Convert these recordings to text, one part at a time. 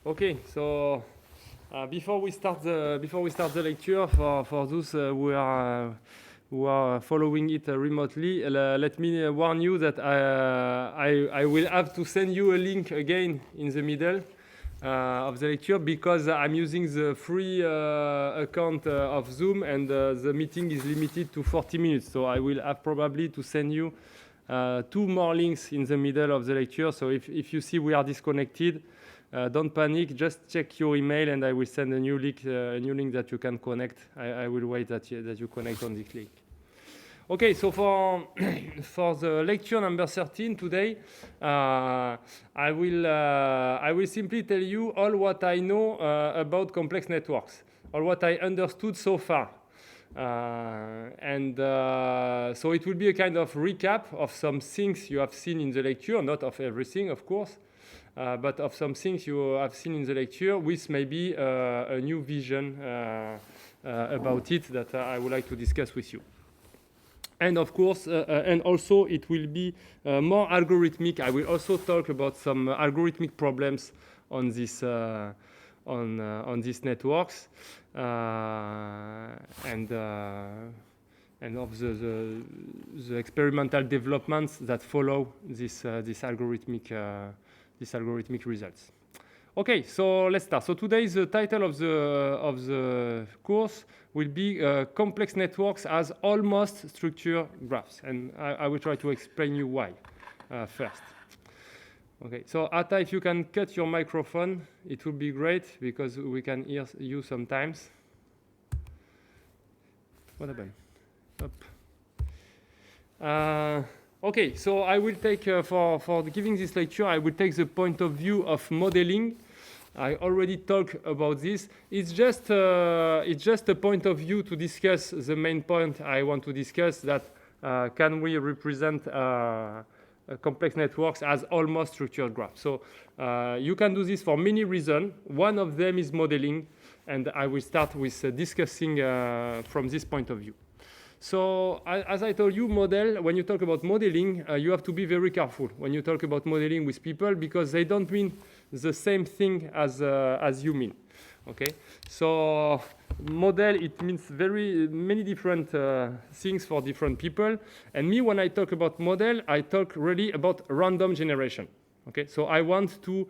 Okay, so before we start the lecture, for those who are following it remotely, let me warn you that I will have to send you a link again in the middle of the lecture because I'm using the free account of Zoom and the meeting is limited to 40 minutes. So I will have probably to send you 2 more links in the middle of the lecture. So if you see we are disconnected, don't panic. Just check your email, and I will send a new link that you can connect. I will wait that you connect on this link. Okay, so for the lecture number 13 today, I will simply tell you all what I know about complex networks, or what I understood so far. So it will be a kind of recap of some things you have seen in the lecture, not of everything, of course, but of some things you have seen in the lecture with maybe a new vision about it that I would like to discuss with you. And of course, and also it will be more algorithmic. I will also talk about some algorithmic problems on this on these networks and of the experimental developments that follow this algorithmic results. Okay, so let's start. So today's title of the course will be complex networks as almost structured graphs, and I will try to explain you why first. Okay, so Atta, if you can cut your microphone, it would be great because we can hear you sometimes. What happened? Up. Okay, so I will take, for giving this lecture, I will take the point of view of modeling. I already talked about this. It's just a point of view to discuss the main point I want to discuss, that can we represent complex networks as almost structured graphs. So you can do this for many reasons. One of them is modeling, and I will start with discussing from this point of view. So as I told you, when you talk about modeling, you have to be very careful when you talk about modeling with people, because they don't mean the same thing as you mean. Okay, so model, it means very many different things for different people. And me, when I talk about model, I talk really about random generation. Okay, so I want to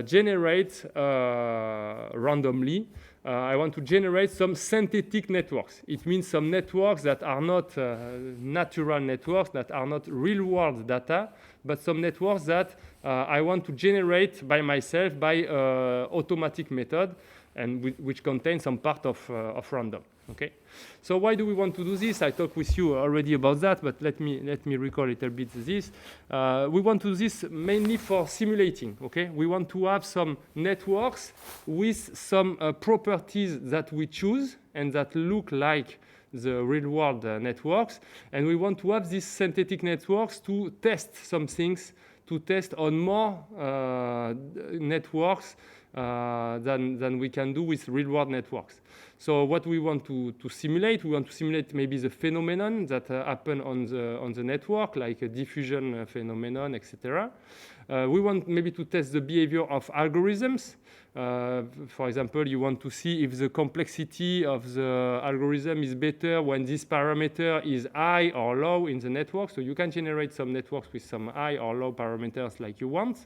generate randomly. I want to generate some synthetic networks. It means some networks that are not natural networks, that are not real-world data, but some networks that I want to generate by myself by automatic method, and which contain some part of random. Okay, so why do we want to do this? I talked with you already about that, but let me recall a little bit this. We want to do this mainly for simulating. Okay, we want to have some networks with some properties that we choose and that look like the real-world networks, and we want to have these synthetic networks to test some things, to test on more networks than we can do with real-world networks. So what we want to simulate, maybe the phenomenon that happen on the network, like a diffusion phenomenon, etc. We want maybe to test the behavior of algorithms. For example, you want to see if the complexity of the algorithm is better when this parameter is high or low in the network. So you can generate some networks with some high or low parameters like you want.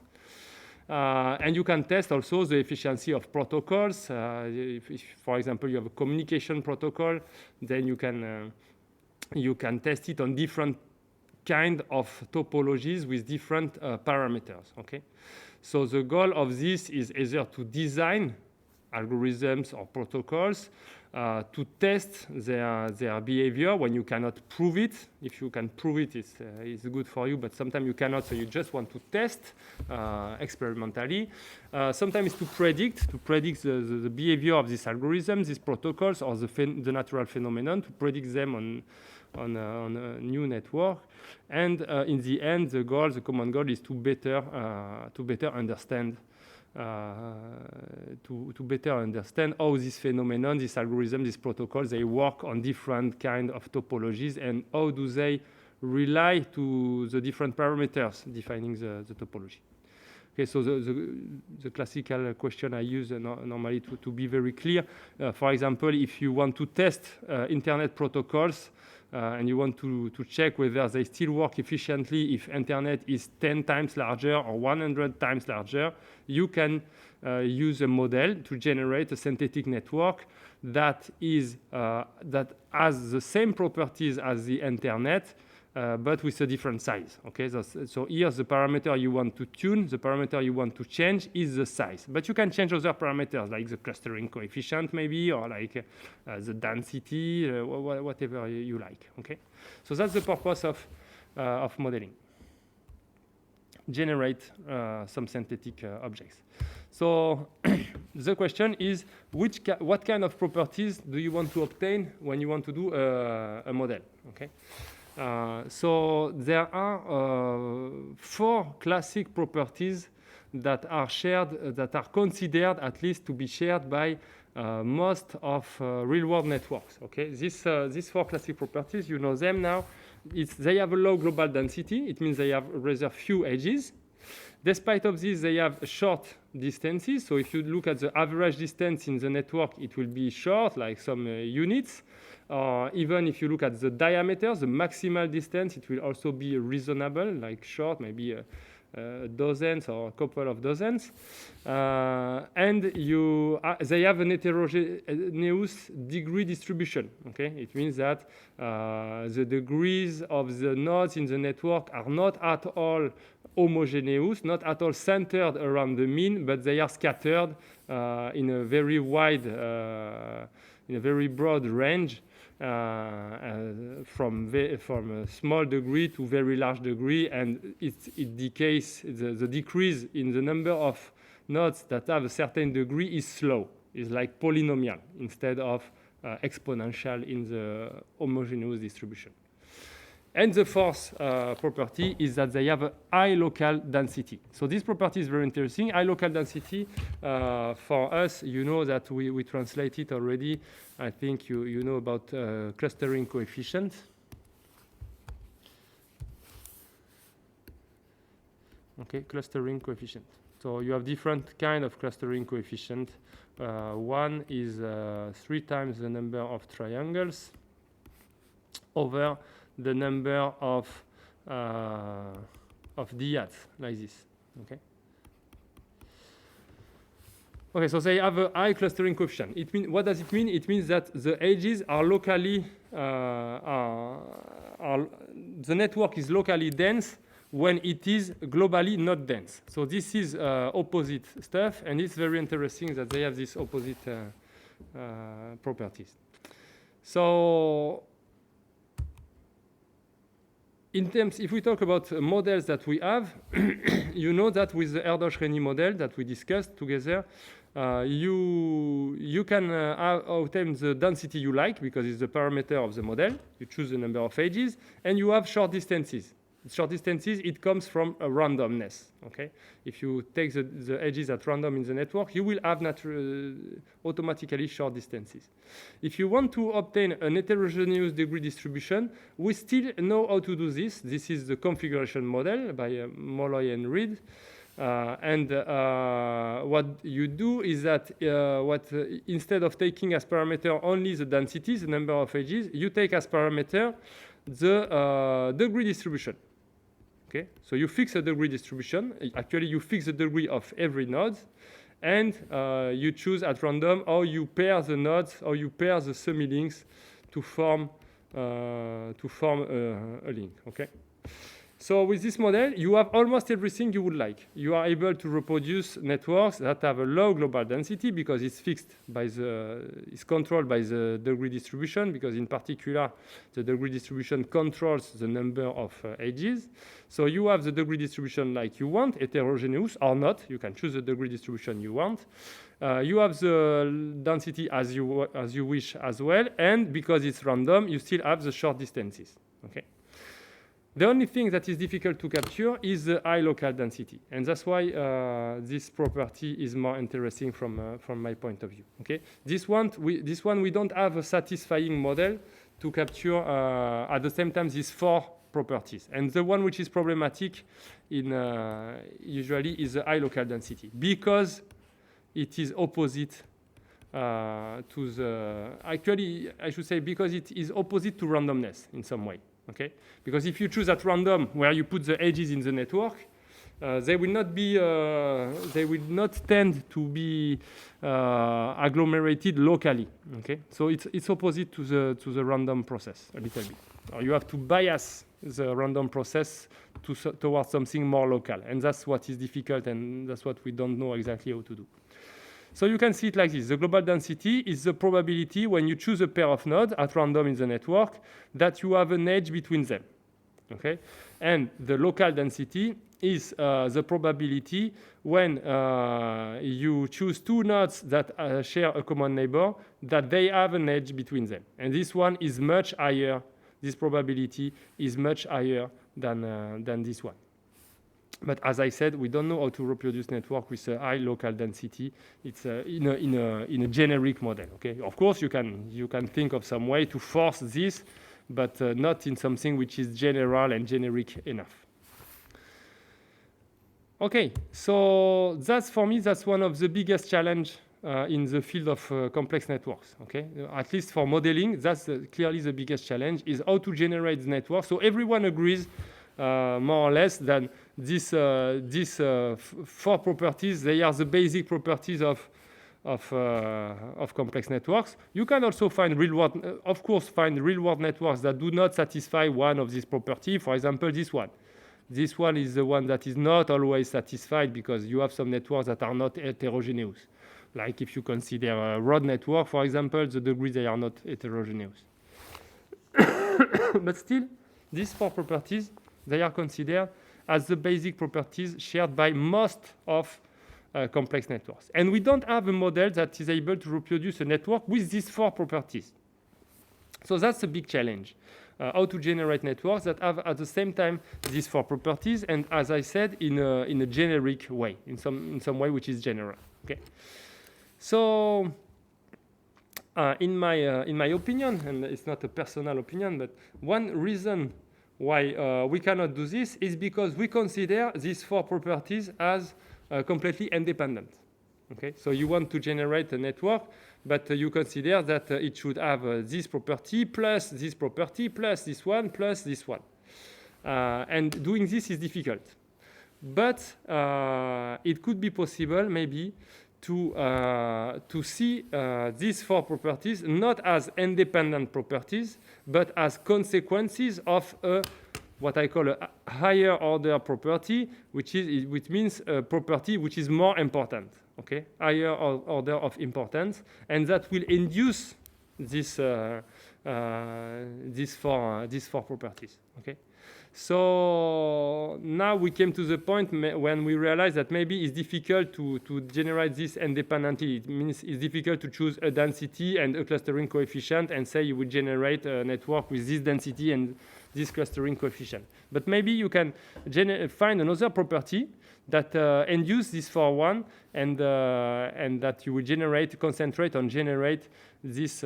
And you can test also the efficiency of protocols. If, for example, you have a communication protocol, then you can test it on different kind of topologies with different parameters. Okay, so the goal of this is either to design algorithms or protocols to test their behavior when you cannot prove it. If you can prove it, it's good for you, but sometimes you cannot, so you just want to test experimentally. Sometimes to predict the behavior of these algorithms, these protocols, or the natural phenomenon, to predict them on a new network. And in the end, the common goal is to better understand to better understand how this phenomenon, this algorithm, these protocols, they work on different kind of topologies, and how do they rely to the different parameters defining the topology. Okay, so the classical question I use normally to be very clear, for example, if you want to test internet protocols and you want to check whether they still work efficiently if internet is 10 times larger or 100 times larger, you can use a model to generate a synthetic network that has the same properties as the internet, but with a different size. Okay, so here the parameter you want to tune, the parameter you want to change is the size. But you can change other parameters like the clustering coefficient maybe, or like the density, whatever you like. Okay, so that's the purpose of modeling. Generate some synthetic objects. So the question is, what kind of properties do you want to obtain when you want to do a model? Okay. So there are 4 classic properties that are shared, that are considered at least to be shared by most of real-world networks. Okay, these 4 classic properties, you know them now. They have a low global density. It means they have rather few edges. Despite of this, they have short distances. So if you look at the average distance in the network, it will be short, like some units. Even if you look at the diameter, the maximal distance, it will also be reasonable, like short, maybe dozens or a couple of dozens. And they have an heterogeneous degree distribution. Okay, it means that the degrees of the nodes in the network are not at all homogeneous, not at all centered around the mean, but they are scattered in a very wide, in a very broad range. From a small degree to very large degree, and it decays. The decrease in the number of nodes that have a certain degree is slow. It's like polynomial instead of exponential in the homogeneous distribution. And the fourth property is that they have a high local density. So this property is very interesting. High local density, for us, you know that we translate it already. I think you know about clustering coefficient. Okay, clustering coefficient. So you have different kind of clustering coefficient. One is 3 times the number of triangles over the number of dyads, like this. Okay. Okay, so they have a high clustering coefficient. What does it mean? It means that the edges are locally, the network is locally dense when it is globally not dense. So this is opposite stuff, and it's very interesting that they have these opposite properties. So in terms, if we talk about models that we have, you know that with the Erdős-Rényi model that we discussed together, you can obtain the density you like because it's the parameter of the model. You choose the number of edges, and you have short distances. Short distances, it comes from a randomness. Okay, if you take the edges at random in the network, you will have automatically short distances. If you want to obtain an heterogeneous degree distribution, we still know how to do this. This is the configuration model by Molloy and Reed. What you do is that instead of taking as parameter only the density, the number of edges, you take as parameter the degree distribution. Okay, so you fix a degree distribution. Actually, you fix the degree of every node, and you choose at random how you pair the nodes, or you pair the semi-links to form a link. Okay. So with this model, you have almost everything you would like. You are able to reproduce networks that have a low global density because it's fixed by it's controlled by the degree distribution, because in particular, the degree distribution controls the number of edges. So you have the degree distribution like you want, heterogeneous or not. You can choose the degree distribution you want. You have the density as you wish as well, and because it's random, you still have the short distances. Okay. The only thing that is difficult to capture is the high local density, and that's why this property is more interesting from my point of view. Okay, this one we don't have a satisfying model to capture at the same time these 4 properties. And the one which is problematic usually is the high local density, because it is opposite to the, actually I should say, because it is opposite to randomness in some way. Okay, because if you choose at random where you put the edges in the network, they will not tend to be agglomerated locally. Okay, so it's opposite to the random process a little bit. Or you have to bias the random process towards something more local, and that's what is difficult, and that's what we don't know exactly how to do. So you can see it like this. The global density is the probability when you choose a pair of nodes at random in the network that you have an edge between them. Okay? And the local density is the probability when you choose two nodes that share a common neighbor that they have an edge between them. And this one is much higher. This probability is much higher than this one. But as I said, we don't know how to reproduce network with a high local density. It's in a generic model. Okay, of course you can think of some way to force this, but not in something which is general and generic enough. Okay, so that's one of the biggest challenge in the field of complex networks. Okay, at least for modeling, that's clearly the biggest challenge, is how to generate the network. So everyone agrees more or less that these four properties, they are the basic properties of complex networks. You can also find real-world networks that do not satisfy one of these properties. For example, this one. This one is the one that is not always satisfied because you have some networks that are not heterogeneous. Like if you consider a rod network, for example, the degrees, they are not heterogeneous. But still, these four properties, they are considered as the basic properties shared by most of complex networks. And we don't have a model that is able to reproduce a network with these four properties. So that's a big challenge, how to generate networks that have at the same time these four properties, and as I said, in a generic way, in some way which is general. Okay. So in my opinion, and it's not a personal opinion, but one reason why we cannot do this is because we consider these four properties as completely independent. Okay, so you want to generate a network, but you consider that it should have this property plus this property plus this one plus this one. And doing this is difficult. But it could be possible maybe to see these four properties not as independent properties, but as consequences of what I call a higher order property, which means a property which is more important. Okay, higher order of importance, and that will induce these four properties. Okay, so now we came to the point when we realize that maybe it's difficult to generate this independently. It means it's difficult to choose a density and a clustering coefficient and say you would generate a network with this density and this clustering coefficient. But maybe you can find another property that induce this for one, and that you will concentrate on generate this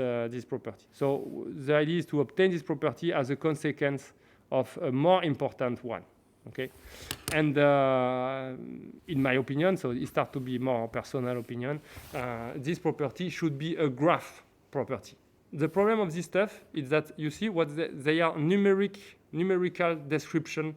property. So the idea is to obtain this property as a consequence of a more important one. Okay, and in my opinion, so it starts to be more personal opinion, this property should be a graph property. The problem of this stuff is that you see what they are numerical description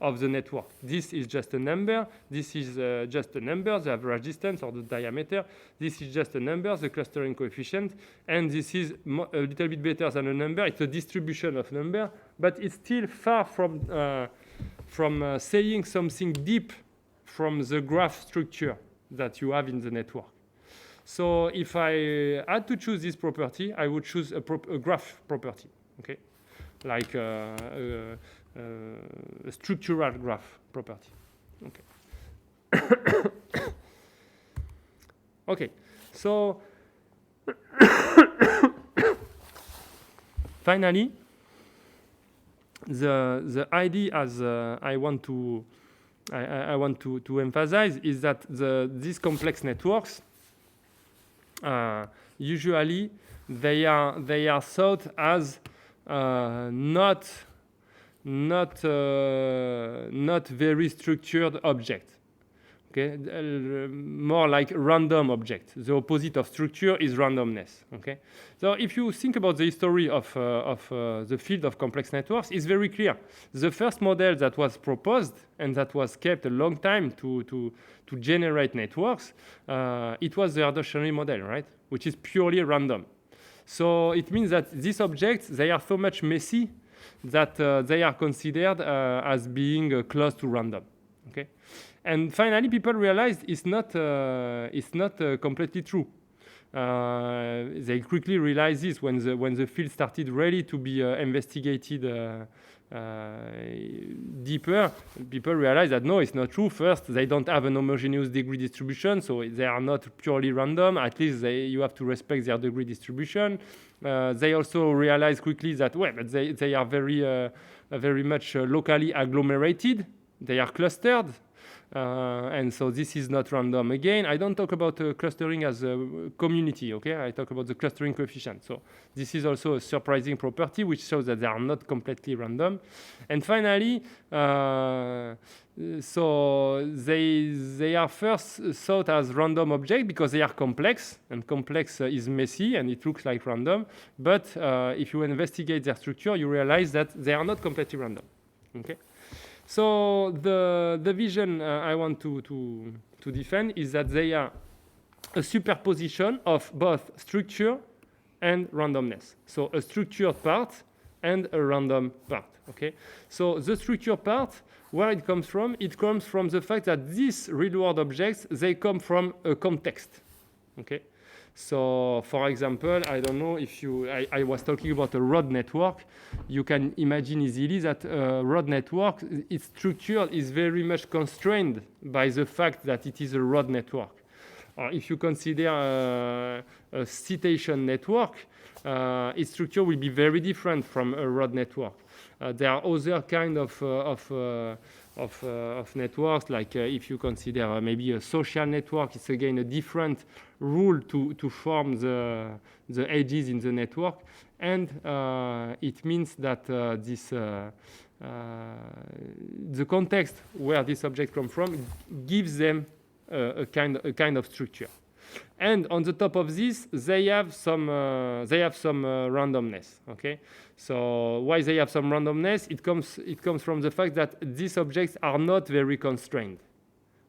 of the network. This is just a number. This is just a number, the average distance or the diameter. This is just a number, the clustering coefficient. And this is a little bit better than a number. It's a distribution of number, but it's still far from saying something deep from the graph structure that you have in the network. So if I had to choose this property, I would choose a graph property, okay, like a structural graph property. Okay. Okay. So finally, the idea as I want to emphasize is that these complex networks usually they are thought as not not very structured object. Okay, more like random object. The opposite of structure is randomness. Okay, so if you think about the history of the field of complex networks, it's very clear. The first model that was proposed and that was kept a long time to generate networks, it was the Erdős-Cheney model, right? Which is purely random. So it means that these objects, they are so much messy that they are considered as being close to random. Okay. And finally, people realized it's not completely true. They quickly realized this when the field started really to be investigated deeper. People realized that no, it's not true. First, they don't have an homogeneous degree distribution, so they are not purely random. At least you have to respect their degree distribution. They also realized quickly that but they are very much locally agglomerated. They are clustered. And so this is not random. Again, I don't talk about clustering as a community, okay? I talk about the clustering coefficient. So this is also a surprising property which shows that they are not completely random. And finally, so they are first thought as random objects because they are complex, and complex is messy and it looks like random. But if you investigate their structure, you realize that they are not completely random, okay? So the vision I want to defend is that they are a superposition of both structure and randomness. So a structured part and a random part. Okay. So the structure part, where it comes from the fact that these real-world objects, they come from a context. Okay. So, for example, I don't know if I was talking about a road network. You can imagine easily that a road network, its structure is very much constrained by the fact that it is a road network. If you consider a citation network, its structure will be very different from a road network. There are other kind of networks, like if you consider maybe a social network, it's again a different rule to form the edges in the network, and it means that the context where this object comes from gives them a kind of structure. And on the top of this, they have some randomness. Okay, so why they have some randomness? It comes from the fact that these objects are not very constrained.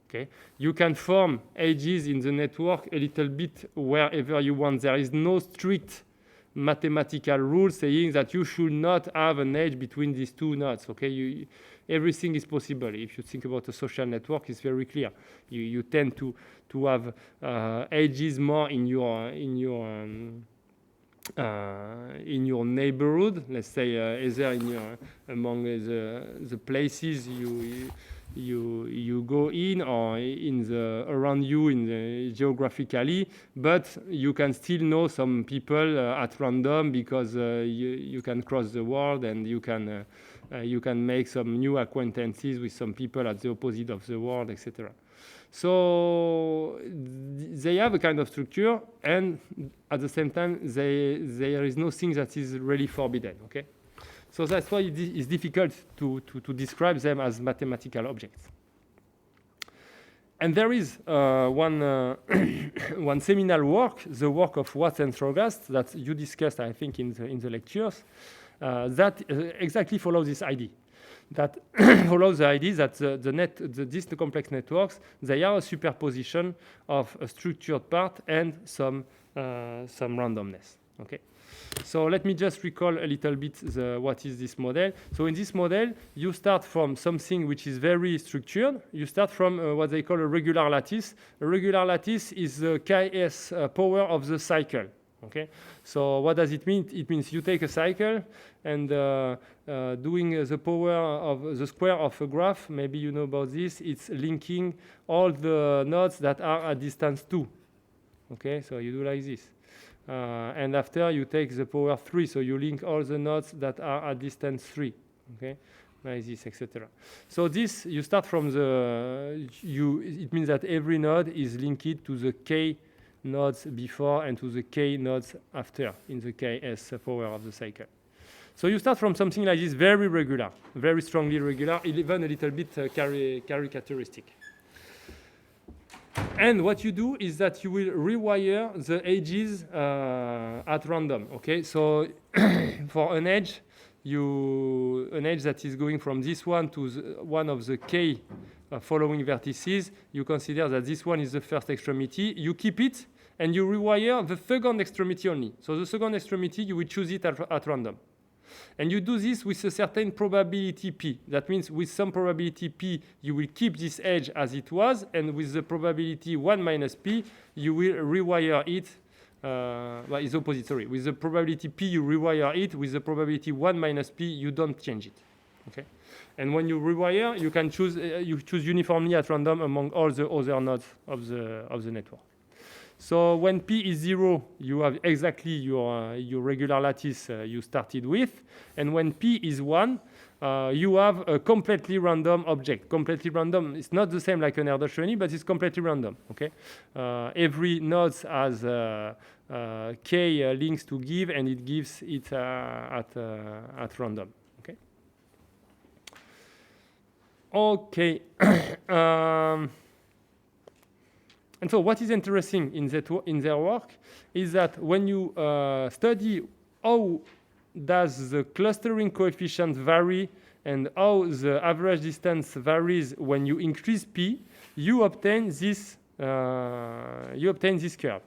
Okay, you can form edges in the network a little bit wherever you want. There is no strict mathematical rule saying that you should not have an edge between these two nodes. Okay, everything is possible. If you think about a social network, it's very clear. You tend to have edges more in your neighborhood. Let's say either among the places you go in, or in the around you in the geographically, but you can still know some people at random because you can cross the world, and you can make some new acquaintances with some people at the opposite of the world, etc. So they have a kind of structure, and at the same time there is nothing that is really forbidden. Okay. So that's why it's difficult to describe them as mathematical objects. And there is one seminal work, the work of Watts and Strougast, that you discussed, I think, in the lectures, that exactly follows this idea. That follows the idea that these complex networks, they are a superposition of a structured part and some randomness. Okay. So let me just recall a little bit what is this model. So in this model, you start from something which is very structured. You start from what they call a regular lattice. A regular lattice is the Ks power of the cycle. Okay. So what does it mean? It means you take a cycle and doing the power of the square of a graph. Maybe you know about this. It's linking all the nodes that are at distance 2. Okay. So you do like this. And after you take the power 3, so you link all the nodes that are at distance 3, okay, like this, etc. So this, you start from it means that every node is linked to the k nodes before and to the k nodes after in the ks power of the cycle. So you start from something like this, very regular, very strongly regular, even a little bit caricaturistic. And what you do is that you will rewire the edges at random. Okay, so for an edge that is going from this one to one of the k following vertices, you consider that this one is the first extremity. You keep it and you rewire the second extremity only. So the second extremity, you will choose it at random. And you do this with a certain probability p. That means with some probability p, you will keep this edge as it was, and with the probability 1 minus p, you will rewire it. Well, it's opposite, sorry. With the probability p, you rewire it. With the probability 1 minus p, you don't change it. Okay? And when you rewire, you can choose uniformly at random among all the other nodes of the network. So when p is 0, you have exactly your regular lattice you started with. And when p is 1, you have a completely random object. Completely random. It's not the same like an Erdős-Rönyy, but it's completely random. Okay. Every node has k links to give, and it gives it at random. Okay. Okay. And so what is interesting in their work is that when you study how does the clustering coefficient vary and how the average distance varies when you increase p, you obtain this curve.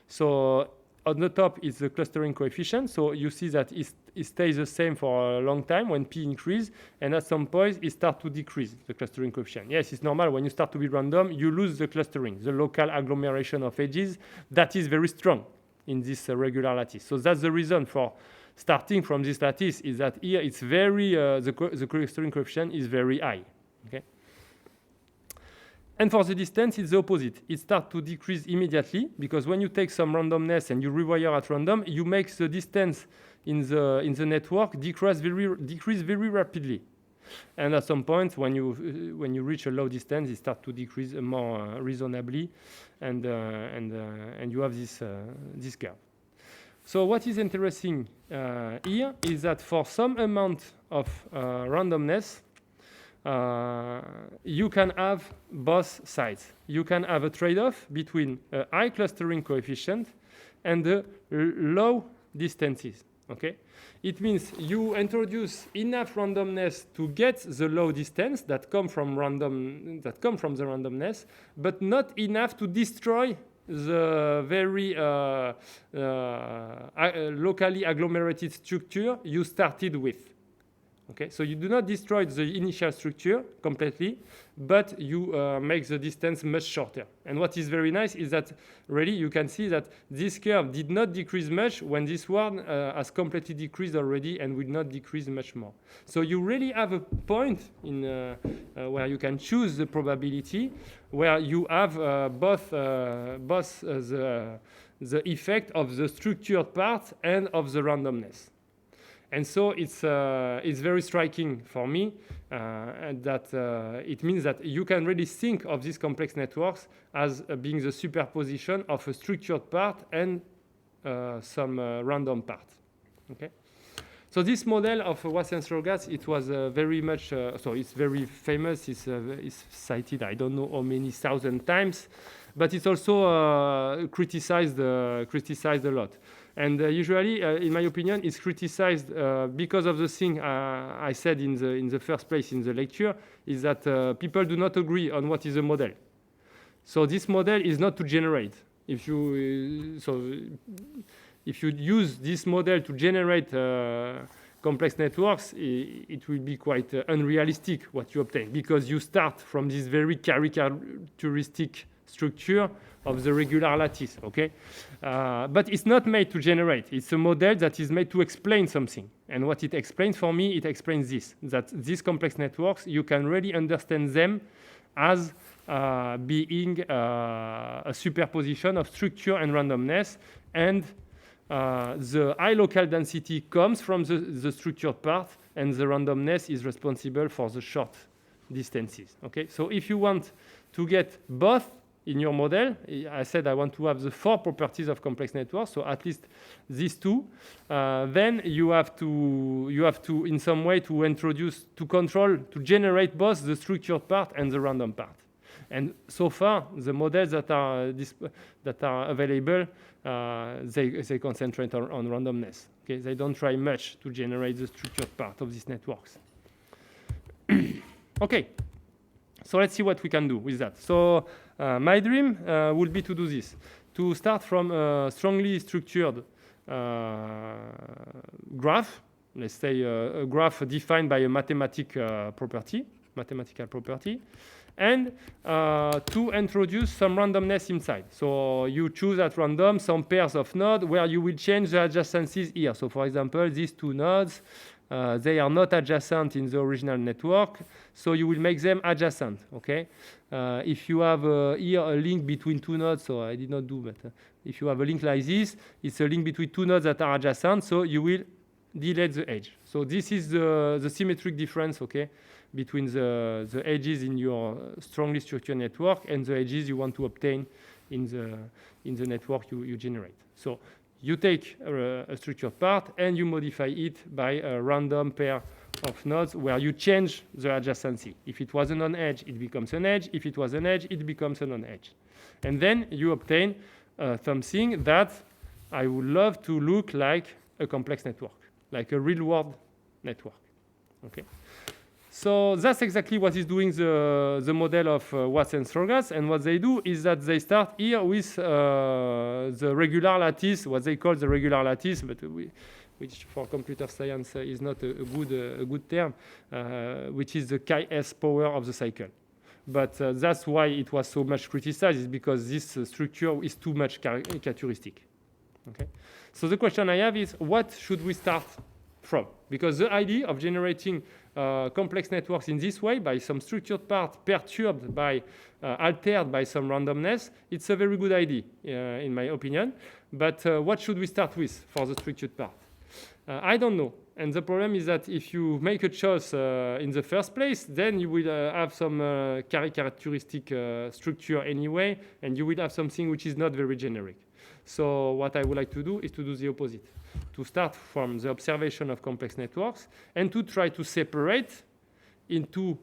So on the top is the clustering coefficient. So you see that it stays the same for a long time when p increases, and at some point it starts to decrease, the clustering coefficient. Yes, it's normal. When you start to be random, you lose the clustering, the local agglomeration of edges. That is very strong in this regular lattice. So that's the reason for starting from this lattice, is that here it's very, the clustering coefficient is very high. Okay. And for the distance, it's the opposite. It starts to decrease immediately, because when you take some randomness and you rewire at random, you make the distance in the network decrease very rapidly. And at some point, when you reach a low distance, it starts to decrease more reasonably, and you have this curve. So what is interesting here is that for some amount of randomness, you can have both sides. You can have a trade-off between a high clustering coefficient and the low distances. Okay, it means you introduce enough randomness to get the low distance that come from the randomness, but not enough to destroy the very locally agglomerated structure you started with. Okay, so you do not destroy the initial structure completely, but you make the distance much shorter. And what is very nice is that really you can see that this curve did not decrease much when this one has completely decreased already and will not decrease much more. So you really have a point in where you can choose the probability, where you have both the effect of the structured part and of the randomness. And so it's very striking for me that it means that you can really think of these complex networks as being the superposition of a structured part and some random part. Okay. So this model of Wassian-Strelgatz, it was very much, so it's very famous. It's cited, I don't know how many thousand times, but it's also criticized a lot. And usually, in my opinion, it's criticized because of the thing I said in the first place in the lecture, is that people do not agree on what is a model. So this model is not to generate. If you use this model to generate complex networks, it will be quite unrealistic what you obtain, because you start from this very characteristic structure of the regular lattice, okay? But it's not made to generate. It's a model that is made to explain something. And what it explains for me, it explains this, that these complex networks, you can really understand them as being a superposition of structure and randomness. And the high local density comes from the structured part, and the randomness is responsible for the short distances, okay? So if you want to get both in your model. I said I want to have the 4 properties of complex networks, so at least these 2. Then you have to in some way to introduce, to control, to generate both the structured part and the random part. And so far, the models that are available, they concentrate on randomness. Okay, they don't try much to generate the structured part of these networks. Okay, so let's see what we can do with that. So my dream would be to do this, to start from a strongly structured graph, let's say a graph defined by a mathematical property, and to introduce some randomness inside. So you choose at random some pairs of nodes where you will change the adjacencies here. So for example, these 2 nodes, they are not adjacent in the original network, so you will make them adjacent, okay? If you have here a link between 2 nodes, so I did not do, but if you have a link like this, it's a link between 2 nodes that are adjacent, so you will delete the edge. So this is the symmetric difference, okay, between the edges in your strongly structured network and the edges you want to obtain in the network you generate. So you take a structured part and you modify it by a random pair of nodes where you change the adjacency. If it was a non-edge, it becomes an edge. If it was an edge, it becomes a non-edge. And then you obtain something that I would love to look like a complex network, like a real-world network. Okay. So that's exactly what is doing the model of Watts and Strogatz. And what they do is that they start here with the regular lattice, what they call the regular lattice, but which for computer science is not a good term, which is the chi-s power of the cycle. But that's why it was so much criticized, is because this structure is too much caricaturistic. Okay? So the question I have is, what should we start from? Because the idea of generating complex networks in this way, by some structured part perturbed by, altered by some randomness, it's a very good idea, in my opinion. But what should we start with for the structured part? I don't know. And the problem is that if you make a choice in the first place, then you will have some characteristic structure anyway, and you will have something which is not very generic. So what I would like to do is to do the opposite, to start from the observation of complex networks and to try to separate into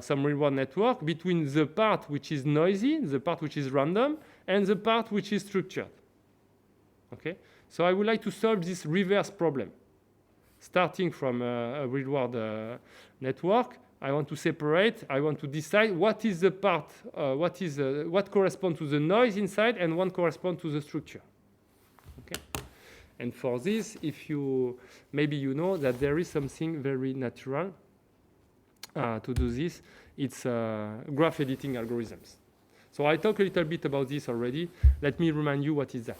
some real-world network between the part which is noisy, the part which is random, and the part which is structured. Okay? So I would like to solve this reverse problem. Starting from a real-world network, I want to separate, I want to decide what is the part, what corresponds to the noise inside and what corresponds to the structure. Okay? And for this, if you, maybe you know that there is something very natural to do this. It's graph editing algorithms. So I talked a little bit about this already. Let me remind you what is that.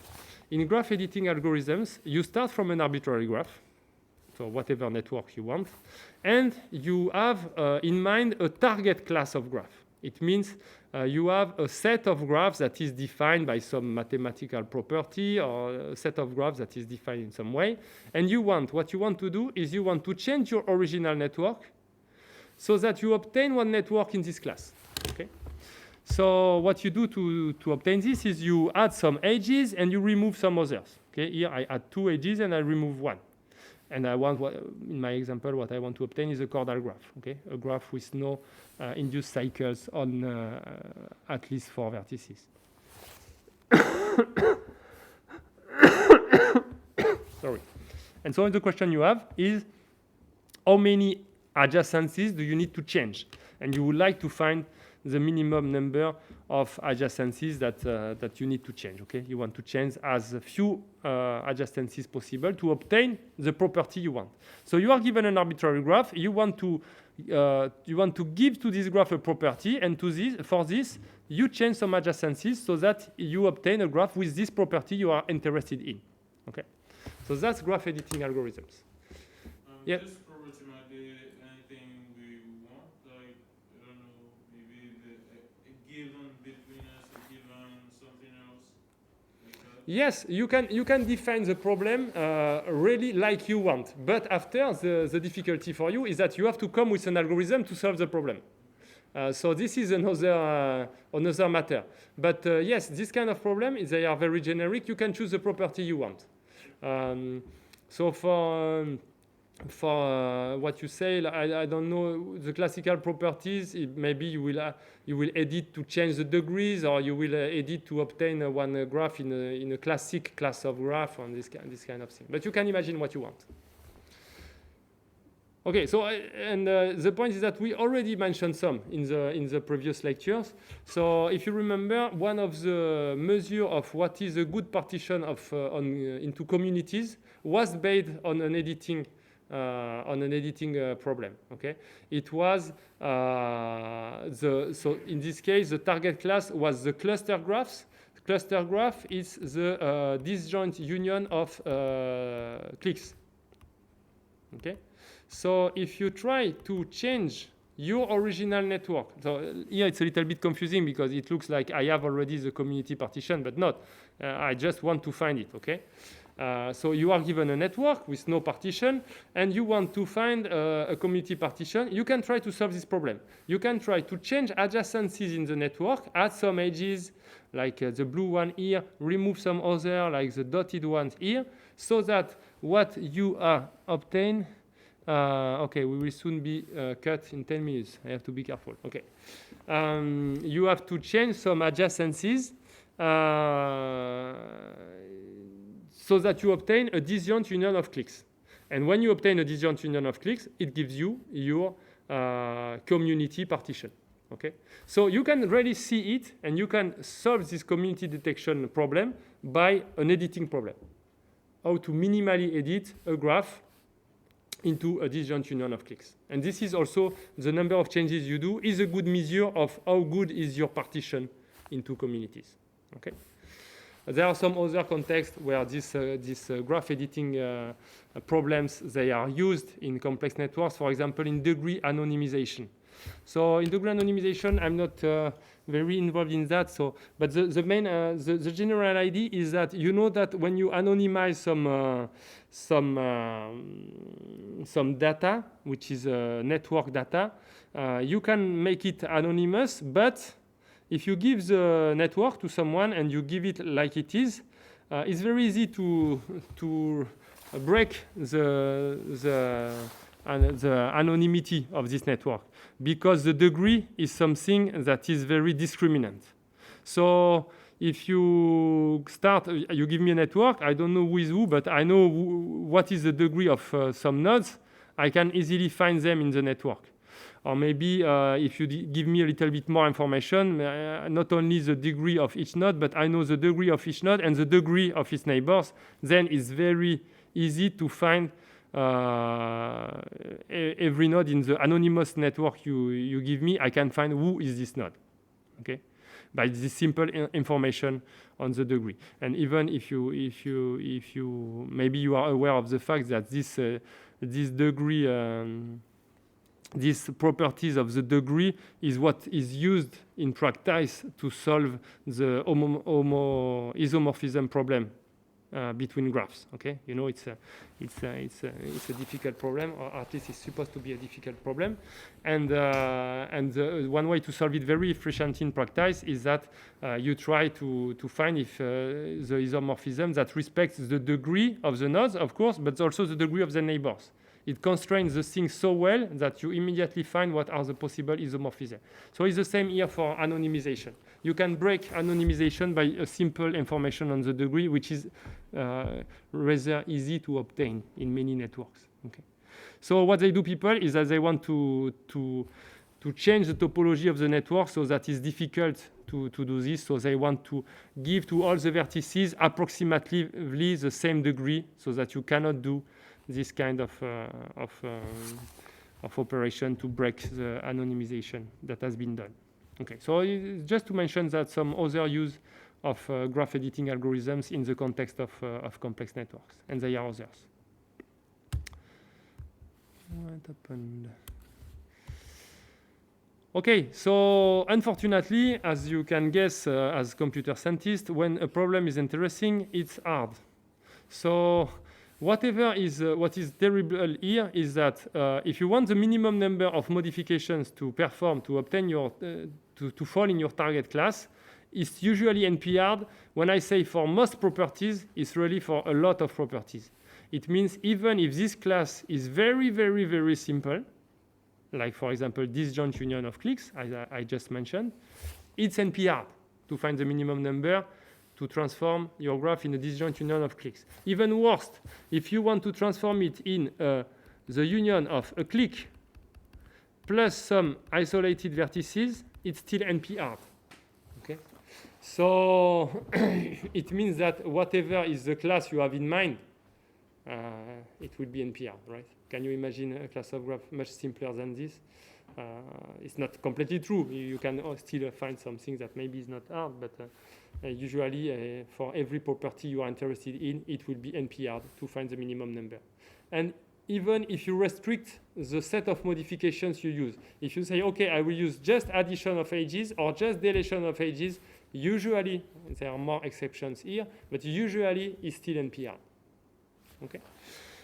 In graph editing algorithms, you start from an arbitrary graph, so whatever network you want, and you have in mind a target class of graph. It means you have a set of graphs that is defined by some mathematical property or a set of graphs that is defined in some way. And what you want to do is you want to change your original network so that you obtain one network in this class. Okay? So what you do to obtain this is you add some edges and you remove some others. Okay? Here I add 2 edges and I remove 1. And I want, in my example, what I want to obtain is a chordal graph, okay? A graph with no induced cycles on at least 4 vertices. Sorry. And so the question you have is, how many adjacencies do you need to change? And you would like to find the minimum number of adjacencies that you need to change. Okay, you want to change as few adjacencies possible to obtain the property you want. So you are given an arbitrary graph. You want to give to this graph a property, and for this you change some adjacencies so that you obtain a graph with this property you are interested in. Okay, so that's graph editing algorithms. Yeah. Yes, you can define the problem really like you want, but after the difficulty for you is that you have to come with an algorithm to solve the problem. So this is another matter. But yes, this kind of problem, they are very generic. You can choose the property you want. So for what you say, I don't know the classical properties. Maybe you will edit to change the degrees, or you will edit to obtain one graph in a classic class of graph, on this kind of thing. But you can imagine what you want. Okay, so the point is that we already mentioned some in the previous lectures. So if you remember, one of the measures of what is a good partition of into communities was based on an editing problem. Okay, it was so in this case the target class was the cluster graphs. Cluster graph is the disjoint union of cliques. Okay. So if you try to change your original network, so here it's a little bit confusing because it looks like I have already the community partition, but not. I just want to find it, okay? So you are given a network with no partition, and you want to find a community partition. You can try to solve this problem. You can try to change adjacencies in the network, add some edges, like the blue one here, remove some other, like the dotted ones here, so that what you obtain. Okay, we will soon be cut in 10 minutes. I have to be careful. Okay. You have to change some adjacencies so that you obtain a disjoint union of cliques. And when you obtain a disjoint union of cliques, it gives you your community partition. Okay. So you can really see it, and you can solve this community detection problem by an editing problem. How to minimally edit a graph into a disjoint union of cliques. And this is also the number of changes you do is a good measure of how good is your partition into communities. Okay. There are some other contexts where this graph editing problems, they are used in complex networks, for example, in degree anonymization. So in degree anonymization, I'm not very involved in that. So, but the main, the general idea is that you know that when you anonymize some data, which is network data, you can make it anonymous. But if you give the network to someone and you give it like it is, it's very easy to break the anonymity of this network, because the degree is something that is very discriminant. So if you start, you give me a network, I don't know who is who, but I know what is the degree of some nodes. I can easily find them in the network. Or maybe if you give me a little bit more information, not only the degree of each node, but I know the degree of each node and the degree of its neighbors, then it's very easy to find every node in the anonymous network you give me. I can find who is this node, okay, by this simple information on the degree. And even if you maybe you are aware of the fact that this degree, these properties of the degree is what is used in practice to solve the isomorphism problem between graphs. Okay, you know it's a difficult problem, or at least it's supposed to be a difficult problem. And one way to solve it very efficiently in practice is that you try to find if the isomorphism that respects the degree of the nodes, of course, but also the degree of the neighbors. It constrains the thing so well that you immediately find what are the possible isomorphisms. So it's the same here for anonymization. You can break anonymization by a simple information on the degree, which is rather easy to obtain in many networks. Okay. So what they do, people, is that they want to change the topology of the network so that it's difficult to do this. So they want to give to all the vertices approximately the same degree so that you cannot do this kind of operation to break the anonymization that has been done. Okay, so just to mention that some other use of graph editing algorithms in the context of complex networks, and they are others. What happened? Okay, so unfortunately, as you can guess, as computer scientists, when a problem is interesting, it's hard. So what is terrible here is that if you want the minimum number of modifications to perform to obtain your to fall in your target class, it's usually NP-hard. When I say for most properties, it's really for a lot of properties. It means even if this class is very, very, very simple, like for example disjoint union of cliques, as I just mentioned, it's NP-hard to find the minimum number to transform your graph in a disjoint union of cliques. Even worse, if you want to transform it in the union of a clique plus some isolated vertices, it's still NP-hard. Okay? So it means that whatever is the class you have in mind, it will be NP-hard, right? Can you imagine a class of graph much simpler than this? It's not completely true. You can still find something that maybe is not hard, but usually for every property you are interested in, it will be NP-hard to find the minimum number. And even if you restrict the set of modifications you use, if you say, okay, I will use just addition of edges or just deletion of edges, usually, there are more exceptions here, but usually it's still NP-hard. Okay.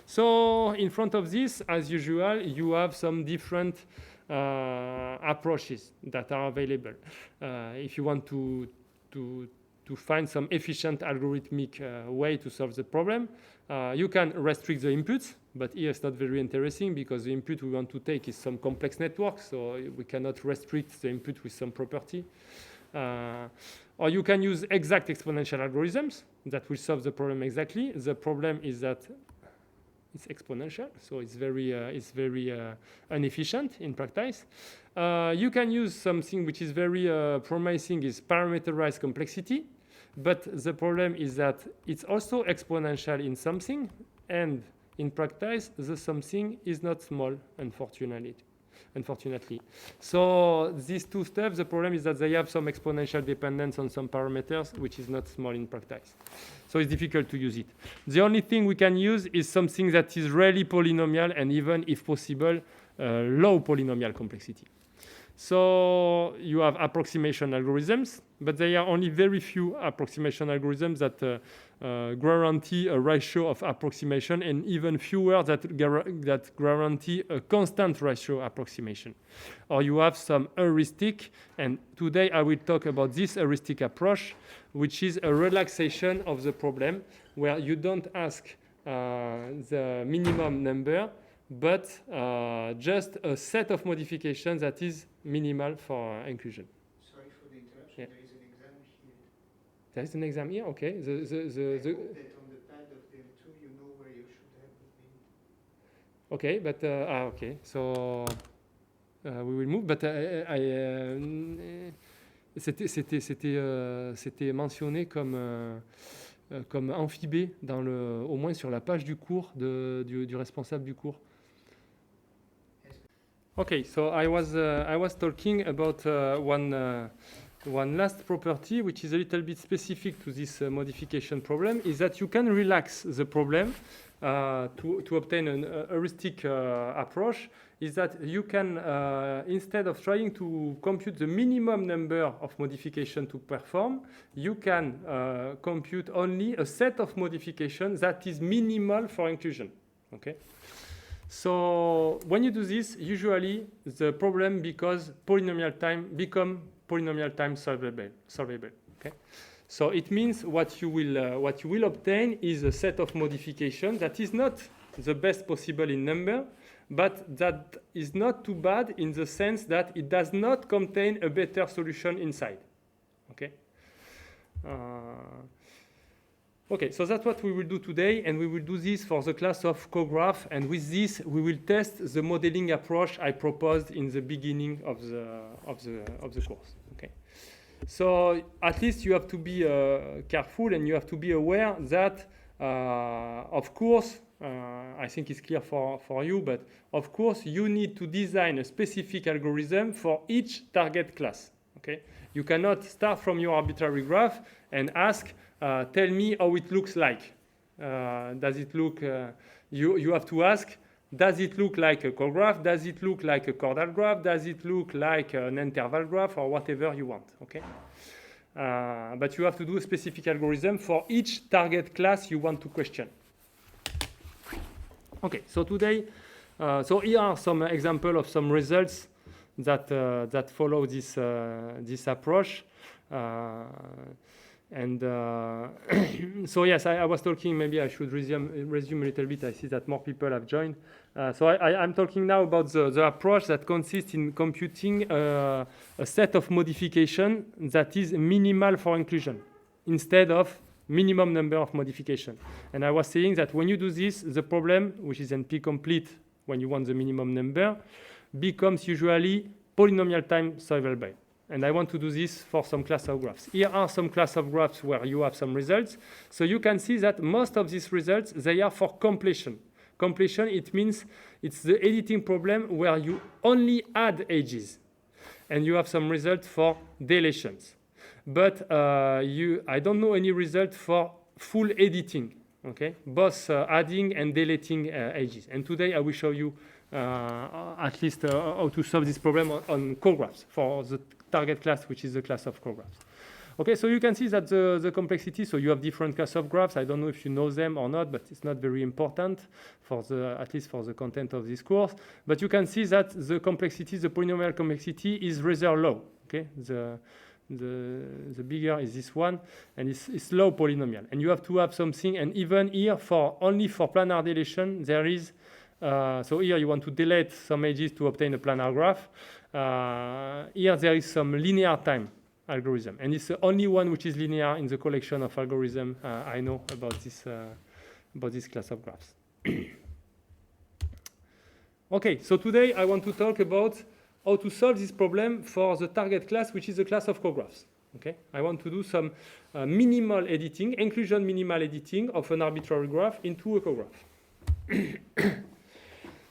So in front of this, as usual, you have some different approaches that are available. If you want to find some efficient algorithmic way to solve the problem, you can restrict the inputs, but here it's not very interesting because the input we want to take is some complex network, so we cannot restrict the input with some property. Or you can use exact exponential algorithms that will solve the problem exactly. The problem is that it's exponential, so it's very inefficient in practice. You can use something which is very promising is parameterized complexity, but the problem is that it's also exponential in something, and in practice the something is not small, unfortunately. So these two steps, the problem is that they have some exponential dependence on some parameters, which is not small in practice. So it's difficult to use it. The only thing we can use is something that is really polynomial and even, if possible, low polynomial complexity. So you have approximation algorithms, but there are only very few approximation algorithms that guarantee a ratio of approximation, and even fewer that guarantee a constant ratio approximation. Or you have some heuristic, and today I will talk about this heuristic approach, which is a relaxation of the problem, where you don't ask the minimum number, but just a set of modifications that is minimal for inclusion. Sorry for the interruption. Yeah. There is an exam here. There is an exam here? Okay. I hope that on the pad of them too, you know where you should have been. Okay, but okay. So we will move. But c'était mentionné comme amphibé dans au moins sur la page du cours du responsable du cours. Okay, so I was talking about one last property, which is a little bit specific to this modification problem, is that you can relax the problem to obtain an heuristic approach. Is that you can, instead of trying to compute the minimum number of modification to perform, you can compute only a set of modifications that is minimal for inclusion. Okay. So when you do this, usually the problem become polynomial time solvable. Okay. So it means what you will obtain is a set of modifications that is not the best possible in number, but that is not too bad in the sense that it does not contain a better solution inside. Okay. Okay, so that's what we will do today, and we will do this for the class of CoGraph, and with this we will test the modeling approach I proposed in the beginning of the course. Okay, so at least you have to be careful, and you have to be aware that, of course, I think it's clear for you, but of course you need to design a specific algorithm for each target class. Okay, you cannot start from your arbitrary graph and ask, tell me how it looks like. Does it look, you have to ask, does it look like a CoGraph? Does it look like a chordal graph? Does it look like an interval graph, or whatever you want? Okay. But you have to do a specific algorithm for each target class you want to question. Okay, so today, so here are some examples of some results that that follow this this approach. So yes, I was talking, maybe I should resume a little bit. I see that more people have joined. So I'm talking now about the approach that consists in computing a set of modification that is minimal for inclusion instead of minimum number of modification. And I was saying that when you do this, the problem, which is NP complete when you want the minimum number, becomes usually polynomial time solvable by. And I want to do this for some class of graphs. Here are some class of graphs where you have some results. So you can see that most of these results, they are for completion. Completion, it means it's the editing problem where you only add edges. And you have some results for deletions. But I don't know any result for full editing, okay? Both adding and deleting edges. And today I will show you at least how to solve this problem on cographs for the target class, which is the class of cographs. Okay, so you can see that the complexity, so you have different class of graphs. I don't know if you know them or not, but it's not very important for at least for the content of this course. But you can see that the complexity, the polynomial complexity is rather low, okay? The bigger is this one, and it's low polynomial. And you have to have something, and even here only for planar deletion, there is, so here you want to delete some edges to obtain a planar graph. Here there is some linear time algorithm, and it's the only one which is linear in the collection of algorithms I know about this class of graphs. Okay, so today I want to talk about how to solve this problem for the target class, which is the class of cographs. Okay, I want to do some minimal editing, inclusion minimal editing of an arbitrary graph into a cograph.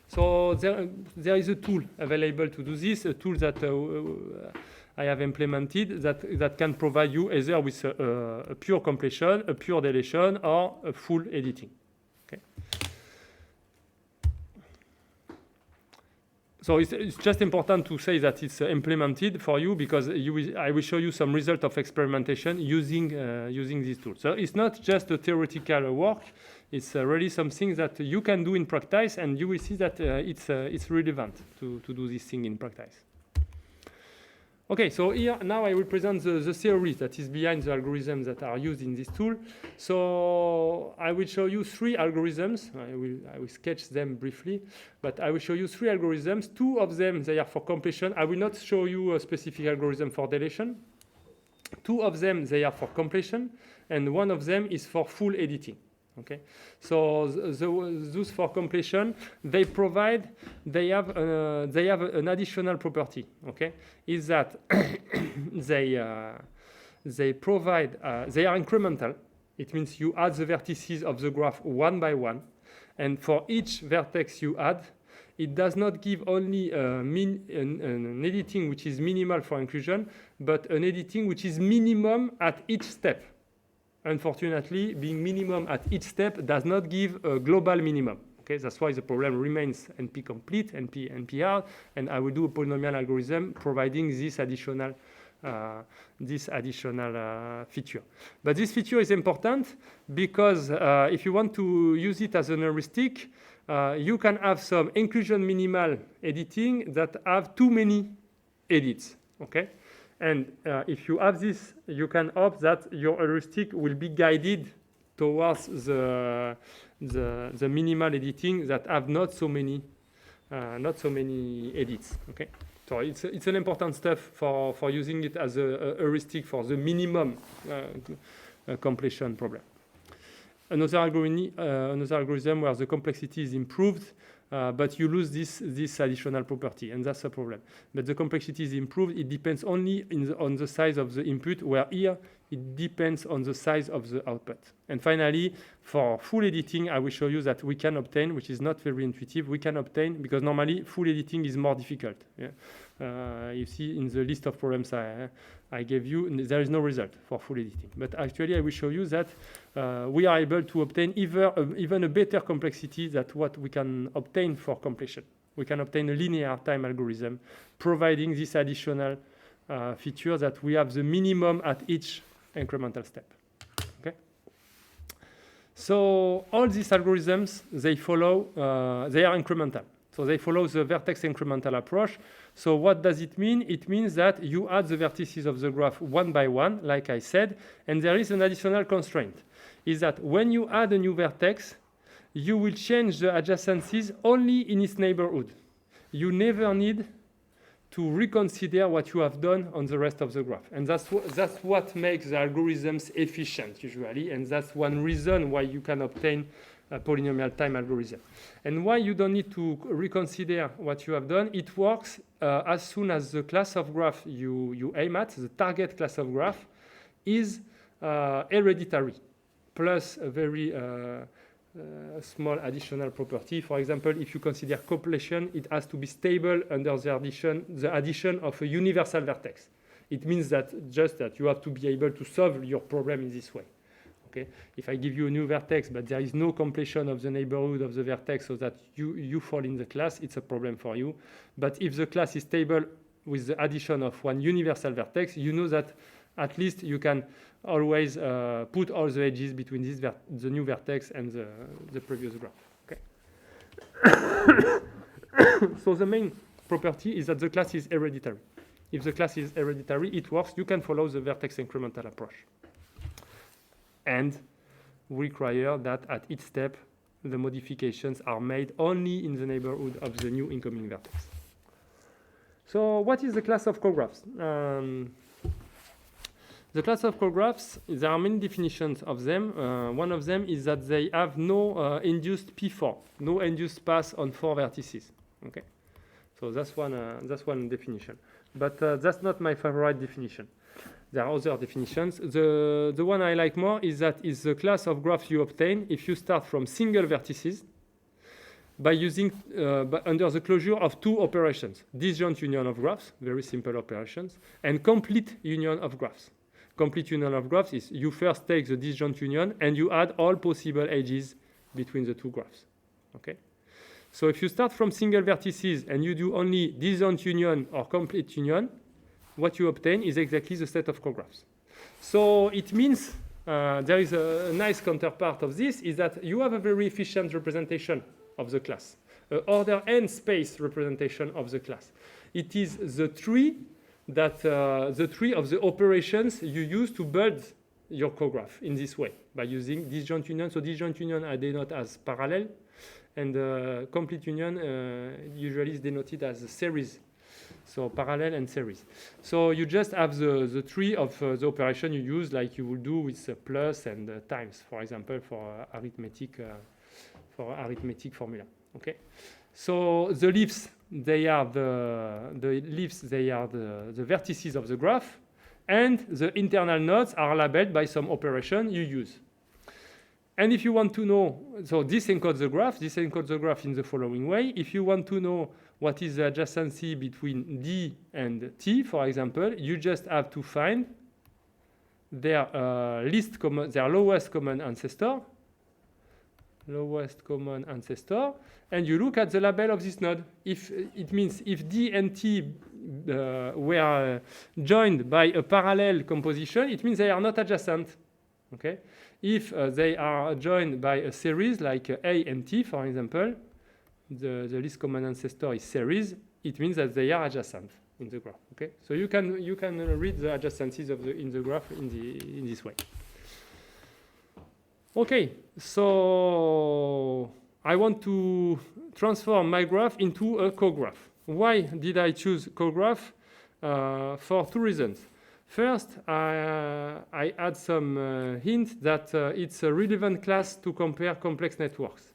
So there is a tool available to do this, a tool that I have implemented that can provide you either with a pure completion, a pure deletion, or a full editing. Okay. So it's just important to say that it's implemented for you because I will show you some result of experimentation using this tool. So it's not just a theoretical work. It's really something that you can do in practice, and you will see that it's relevant to do this thing in practice. Okay, so here now I will present the theory that is behind the algorithms that are used in this tool. So I will show you 3 algorithms. I will sketch them briefly, but I will show you 3 algorithms. 2 of them, they are for completion. I will not show you a specific algorithm for deletion. 2 of them, they are for completion, and 1 of them is for full editing. Okay, so those for completion, they have an additional property. Okay, is that they provide they are incremental. It means you add the vertices of the graph one by one, and for each vertex you add, it does not give only an editing which is minimal for inclusion, but an editing which is minimum at each step. Unfortunately, being minimum at each step does not give a global minimum. Okay, that's why the problem remains NP complete, NP hard, and I will do a polynomial algorithm providing this additional feature. But this feature is important because if you want to use it as an heuristic, you can have some inclusion minimal editing that have too many edits. Okay. And if you have this, you can hope that your heuristic will be guided towards the minimal editing that have not so many edits. Okay, so it's an important step for using it as a heuristic for the minimum completion problem. Another algorithm where the complexity is improved. But you lose this additional property, and that's a problem. But the complexity is improved. It depends only on the size of the input, where here it depends on the size of the output. And finally, for full editing, I will show you that we can obtain, which is not very intuitive, we can obtain, because normally full editing is more difficult. Yeah? You see in the list of problems I gave you, there is no result for full editing. But actually, I will show you that we are able to obtain even a better complexity than what we can obtain for completion. We can obtain a linear time algorithm, providing this additional feature that we have the minimum at each incremental step. Okay. So all these algorithms, they follow, they are incremental. So they follow the vertex incremental approach. So what does it mean? It means that you add the vertices of the graph one by one, like I said, and there is an additional constraint, is that when you add a new vertex, you will change the adjacencies only in its neighborhood. You never need to reconsider what you have done on the rest of the graph. And that's what makes the algorithms efficient usually, and that's one reason why you can obtain a polynomial time algorithm. And why you don't need to reconsider what you have done, it works as soon as the class of graph you aim at, the target class of graph, is hereditary, plus a very small additional property. For example, if you consider completion, it has to be stable under the addition of a universal vertex. It means that just that you have to be able to solve your problem in this way. Okay? If I give you a new vertex, but there is no completion of the neighborhood of the vertex so that you fall in the class, it's a problem for you. But if the class is stable with the addition of one universal vertex, you know that at least you can always put all the edges between the new vertex and the previous graph. Okay? So the main property is that the class is hereditary. If the class is hereditary, it works. You can follow the vertex incremental approach. And require that at each step, the modifications are made only in the neighborhood of the new incoming vertex. So what is the class of cographs? The class of cographs, there are many definitions of them. One of them is that they have no induced P4, no induced path on 4 vertices. Okay, so that's one definition. But that's not my favorite definition. There are other definitions. The one I like more is that it's the class of graphs you obtain if you start from single vertices by using under the closure of 2 operations: disjoint union of graphs, very simple operations, and complete union of graphs. Complete union of graphs is you first take the disjoint union and you add all possible edges between the 2 graphs. Okay? So if you start from single vertices and you do only disjoint union or complete union, what you obtain is exactly the set of cographs. So it means there is a nice counterpart of this, is that you have a very efficient representation of the class, order n space representation of the class. It is the tree that the tree of the operations you use to build your cograph in this way by using disjoint union. So disjoint union I denote as parallel, and complete union usually is denoted as a series. So parallel and series. So you just have the tree of the operation you use, like you will do with plus and times, for example, for arithmetic formula. Okay. So the leaves, they are the vertices of the graph, and the internal nodes are labeled by some operation you use. And if you want to know, so this encodes the graph in the following way. If you want to know what is the adjacency between D and T, for example, you just have to find their lowest common ancestor, and you look at the label of this node. If it means if D and T were joined by a parallel composition, it means they are not adjacent. Okay? If they are joined by a series like A and T, for example, the least common ancestor is series, it means that they are adjacent in the graph. Okay, so you can read the adjacencies in the graph in this way. Okay, so I want to transform my graph into a cograph. Why did I choose cograph? For 2 reasons. First, I add some hint that it's a relevant class to compare complex networks.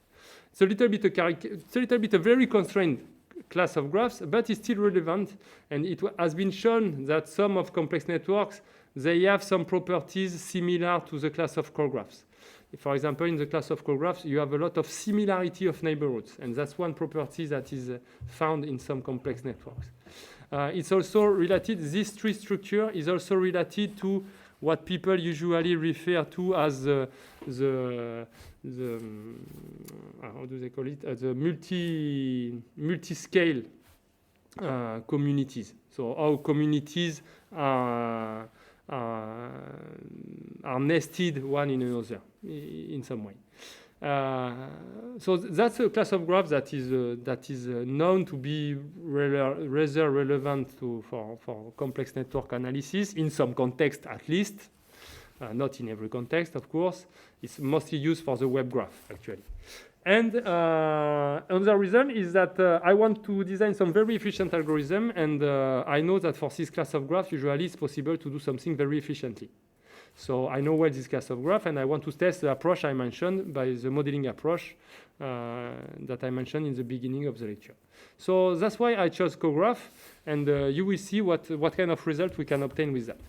It's a little bit a very constrained class of graphs, but it's still relevant. And it has been shown that some of complex networks, they have some properties similar to the class of cographs. For example, in the class of cographs, you have a lot of similarity of neighborhoods. And that's one property that is found in some complex networks. It's also related, this tree structure is also related to what people usually refer to as how do they call it? The multi-scale communities. So how communities are are nested one in another in some way. So that's a class of graph that is known to be rather relevant for complex network analysis in some context at least, not in every context, of course. It's mostly used for the web graph actually. And another reason is that I want to design some very efficient algorithm, and I know that for this class of graph, usually it's possible to do something very efficiently. So I know well this class of graph, and I want to test the approach I mentioned by the modeling approach that I mentioned in the beginning of the lecture. So that's why I chose CoGraph, and you will see what kind of result we can obtain with that.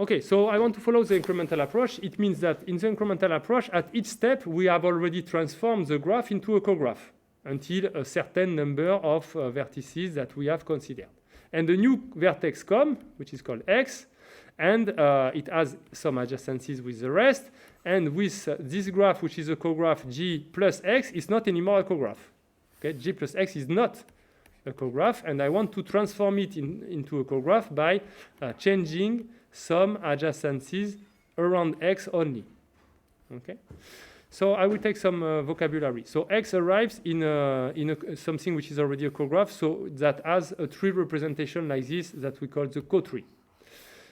Okay, so I want to follow the incremental approach. It means that in the incremental approach, at each step, we have already transformed the graph into a CoGraph until a certain number of vertices that we have considered. And the new vertex comes, which is called X, and it has some adjacencies with the rest. And with this graph, which is a CoGraph G plus X, is not anymore a CoGraph. Okay, G plus X is not a CoGraph, and I want to transform it into a CoGraph by changing some adjacencies around X only. Okay, so I will take some vocabulary. So X arrives in something which is already a CoGraph, so that has a tree representation like this that we call the cotree.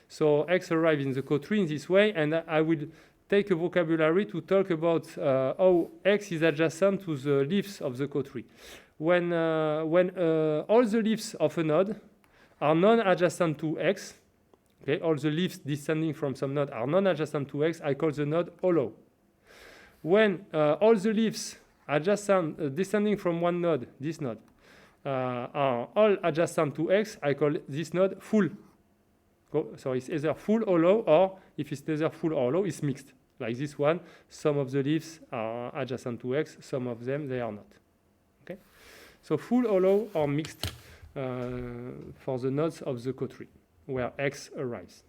So X arrives in the cotree in this way, and I will take a vocabulary to talk about how X is adjacent to the leaves of the cotree. When all the leaves of a node are non-adjacent to X, okay, all the leaves descending from some node are non-adjacent to X, I call the node hollow. When all the leaves descending from one node, this node, are all adjacent to X, I call this node full. So it's either full hollow, or if it's neither full or hollow, it's mixed. Like this one, some of the leaves are adjacent to X, some of them they are not. Okay, so full hollow or mixed for the nodes of the cotree where X arrives.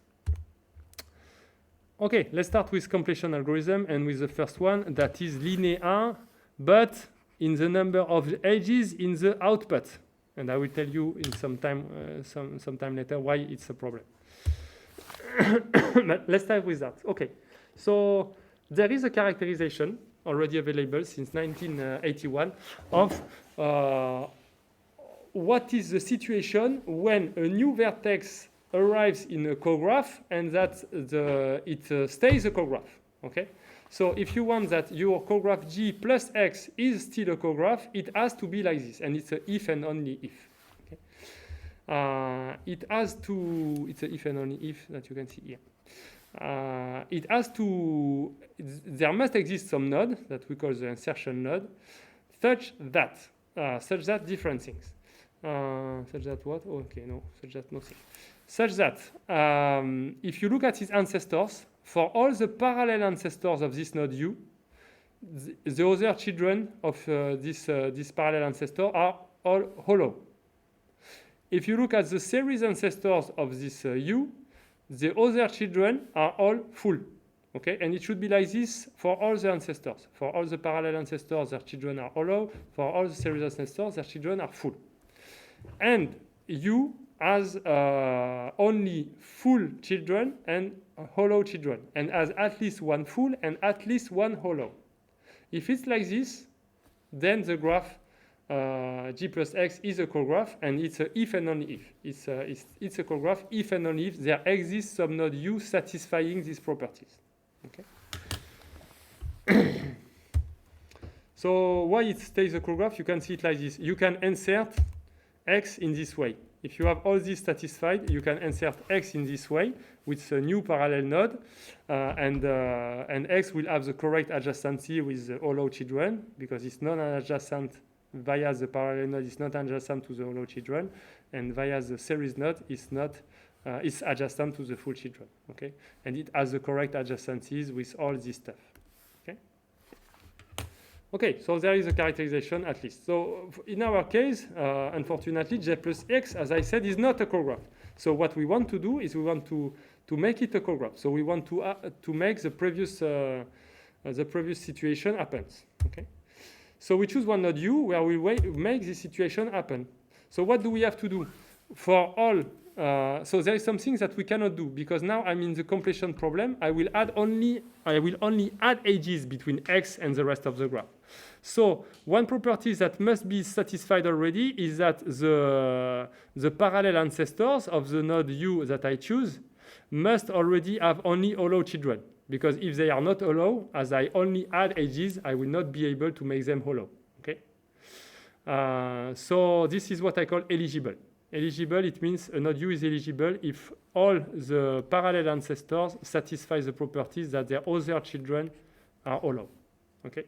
Okay, let's start with completion algorithm, and with the first one that is linear, but in the number of edges in the output. And I will tell you in some time later why it's a problem. But let's start with that. Okay, so there is a characterization already available since 1981 of what is the situation when a new vertex arrives in a CoGraph and that it stays a CoGraph. Okay, so if you want that your CoGraph G plus X is still a CoGraph, it has to be like this, and it's a if and only if. It has to, it's a if and only if that you can see here. It has to, there must exist some node that we call the insertion node, such that different things. Such that what? Okay, no, such that nothing. Such that if you look at its ancestors, for all the parallel ancestors of this node U, the other children of this parallel ancestor are all hollow. If you look at the series ancestors of this U, the other children are all full. Okay, and it should be like this for all the ancestors. For all the parallel ancestors, their children are hollow. For all the series ancestors, their children are full. And U has only full children and hollow children, and has at least one full and at least one hollow. If it's like this, then the graph G plus X is a CoGraph, and it's a if and only if. It's a CoGraph if and only if there exists some node U satisfying these properties. Okay. So why it stays a CoGraph? You can see it like this. You can insert X in this way. If you have all these satisfied, you can insert X in this way with a new parallel node, and X will have the correct adjacency with the hollow children, because it's non-adjacent via the parallel node, is not adjacent to the hollow children, and via the series node is adjacent to the full children. Okay, and it has the correct adjacencies with all this stuff. Okay. Okay, so there is a characterization at least. So in our case, unfortunately, J plus X, as I said, is not a CoGraph. So what we want to do is we want to make it a CoGraph. So we want to make the previous situation happens. Okay. So we choose one node U where we make this situation happen. So what do we have to do? for all, so there is something that we cannot do because now I'm in the completion problem. I will only add edges between x and the rest of the graph. So one property that must be satisfied already is that the parallel ancestors of the node u that I choose must already have only hollow children, because if they are not hollow, as I only add edges, I will not be able to make them hollow. Okay. So this is what I call eligible. Eligible, it means a node U is eligible if all the parallel ancestors satisfy the properties that their other children are hollow. Okay.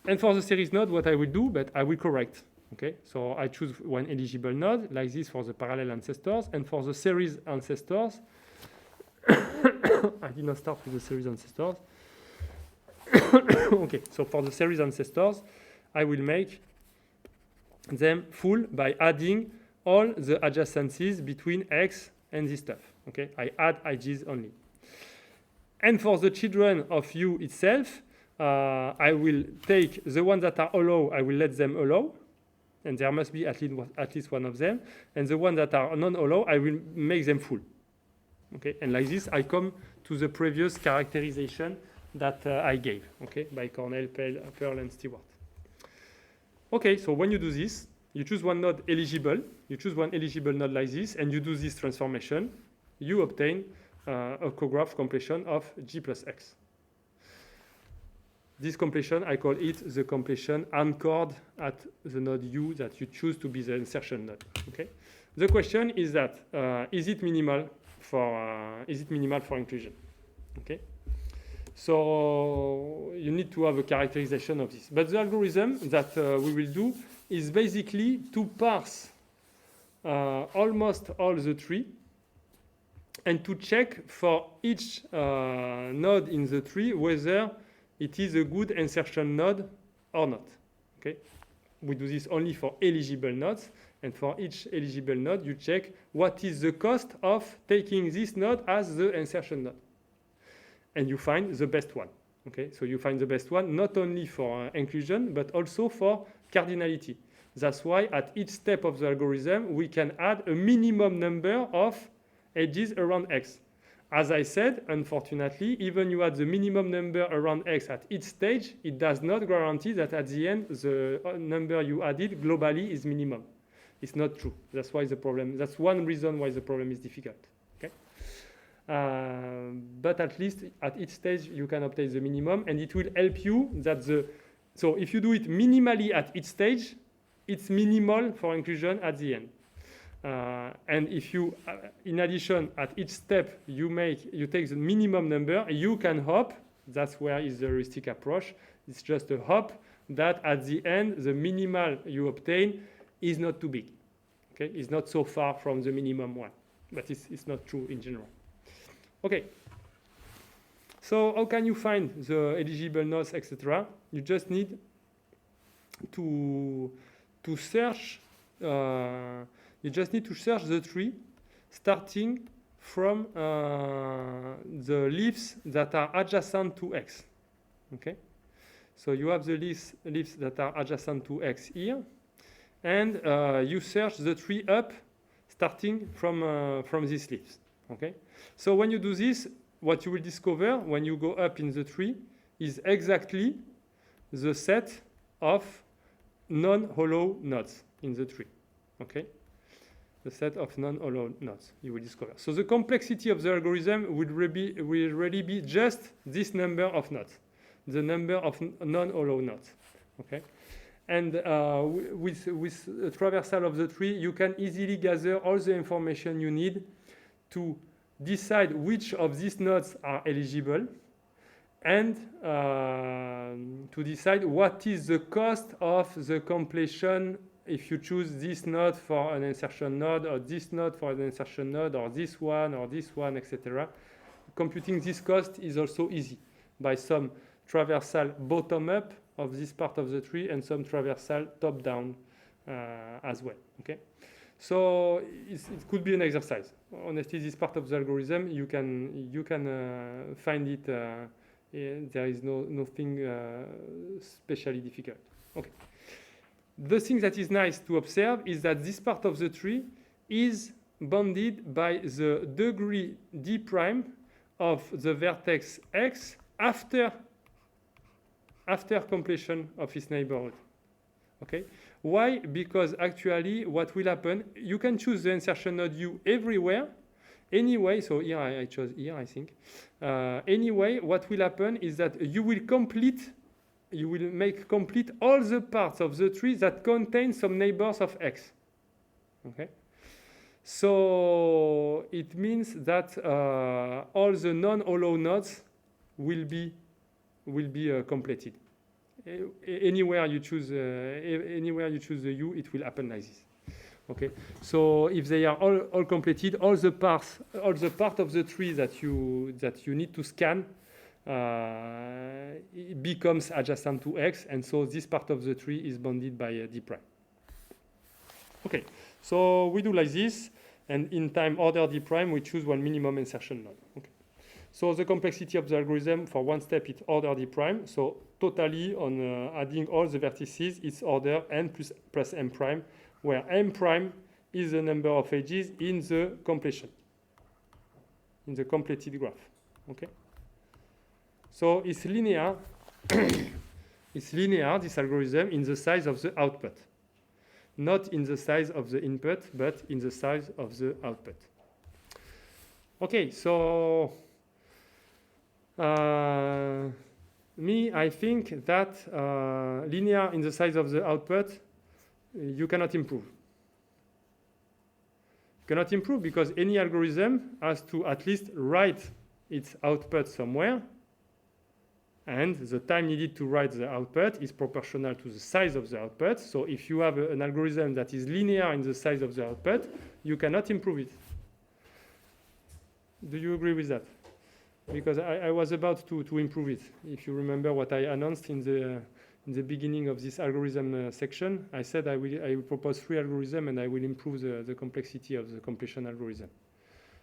And for the series node, what I will do, but I will correct. Okay. So I choose one eligible node like this for the parallel ancestors, and for the series ancestors, I did not start with the series ancestors. Okay. So for the series ancestors, I will make them full by adding all the adjacencies between x and this stuff. Okay, I add edges only. And for the children of u itself, I will take the ones that are hollow, I will let them hollow, and there must be at least one of them. And the ones that are non-hollow, I will make them full. Okay, and like this, I come to the previous characterization that I gave. Okay, by Cornell, Pearl, and Stewart. Okay, so when you do this, you choose one node eligible. You choose one eligible node like this, and you do this transformation. You obtain a cograph completion of G plus X. This completion, I call it the completion anchored at the node U that you choose to be the insertion node. Okay. The question is that is it minimal for inclusion? Okay. So you need to have a characterization of this. But the algorithm that we will do is basically to parse almost all the tree and to check for each node in the tree whether it is a good insertion node or not. Okay? We do this only for eligible nodes, and for each eligible node you check what is the cost of taking this node as the insertion node. And you find the best one. Okay, so you find the best one not only for inclusion but also for cardinality. That's why at each step of the algorithm we can add a minimum number of edges around x. As I said, unfortunately, even you add the minimum number around x at each stage, it does not guarantee that at the end the number you added globally is minimum. It's not true. That's why the problem. That's one reason why the problem is difficult. But at least at each stage you can obtain the minimum, and it will help you that so if you do it minimally at each stage, it's minimal for inclusion at the end. And if you, in addition, at each step you take the minimum number, you can hope, that's where is the heuristic approach, it's just a hope that at the end the minimal you obtain is not too big. Okay, it's not so far from the minimum one, but it's not true in general. Okay, so how can you find the eligible nodes, etc.? You just need to search. You just need to search the tree, starting from the leaves that are adjacent to x. Okay, so you have the leaves that are adjacent to x here, and you search the tree up, starting from these leaves. Okay. So when you do this, what you will discover when you go up in the tree is exactly the set of non-hollow nodes in the tree. Okay? The set of non-hollow nodes you will discover. So the complexity of the algorithm will really be just this number of nodes, the number of non-hollow nodes. Okay? And with a traversal of the tree, you can easily gather all the information you need to decide which of these nodes are eligible, and to decide what is the cost of the completion if you choose this node for an insertion node, or this node for an insertion node, or this one, etc. Computing this cost is also easy by some traversal bottom-up of this part of the tree and some traversal top-down as well. Okay. So it could be an exercise. Honestly, this part of the algorithm, you can find it. There is nothing especially difficult. Okay. The thing that is nice to observe is that this part of the tree is bounded by the degree d prime of the vertex x after completion of its neighborhood. Okay? Why? Because actually what will happen, you can choose the insertion node u everywhere. Anyway, so here I chose here, I think. Anyway, what will happen is that you will make complete all the parts of the tree that contain some neighbors of x. Okay? So it means that all the non-hollow nodes will be completed. Anywhere you choose the u, it will happen like this. Okay. So if they are all completed, all the part of the tree that you need to scan it becomes adjacent to x, and so this part of the tree is bounded by d prime. Okay. So we do like this, and in time order d prime, we choose one minimum insertion node. Okay. So the complexity of the algorithm for one step is order d prime. So totally on adding all the vertices, it's order n plus m prime, where m prime is the number of edges in the completion, in the completed graph. Okay. So it's linear. It's linear, this algorithm, in the size of the output, not in the size of the input, but in the size of the output. Okay, so I think that linear in the size of the output, you cannot improve. You cannot improve because any algorithm has to at least write its output somewhere, and the time needed to write the output is proportional to the size of the output. So if you have an algorithm that is linear in the size of the output, you cannot improve it. Do you agree with that? Because I was about to improve it. If you remember what I announced in the beginning of this algorithm section, I said I will propose 3 algorithms and I will improve the complexity of the completion algorithm.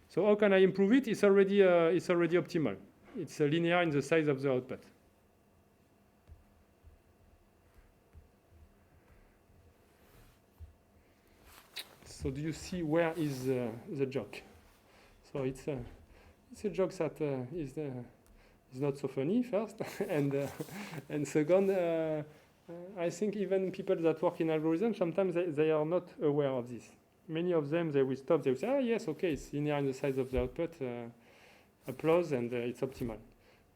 So how can I improve it? It's already optimal. It's linear in the size of the output. So do you see where is the joke? So it's a joke that is not so funny first, and second, I think even people that work in algorithms, sometimes they are not aware of this. Many of them, they will stop, they will say, ah yes, okay, it's linear in the size of the output, applause, and it's optimal.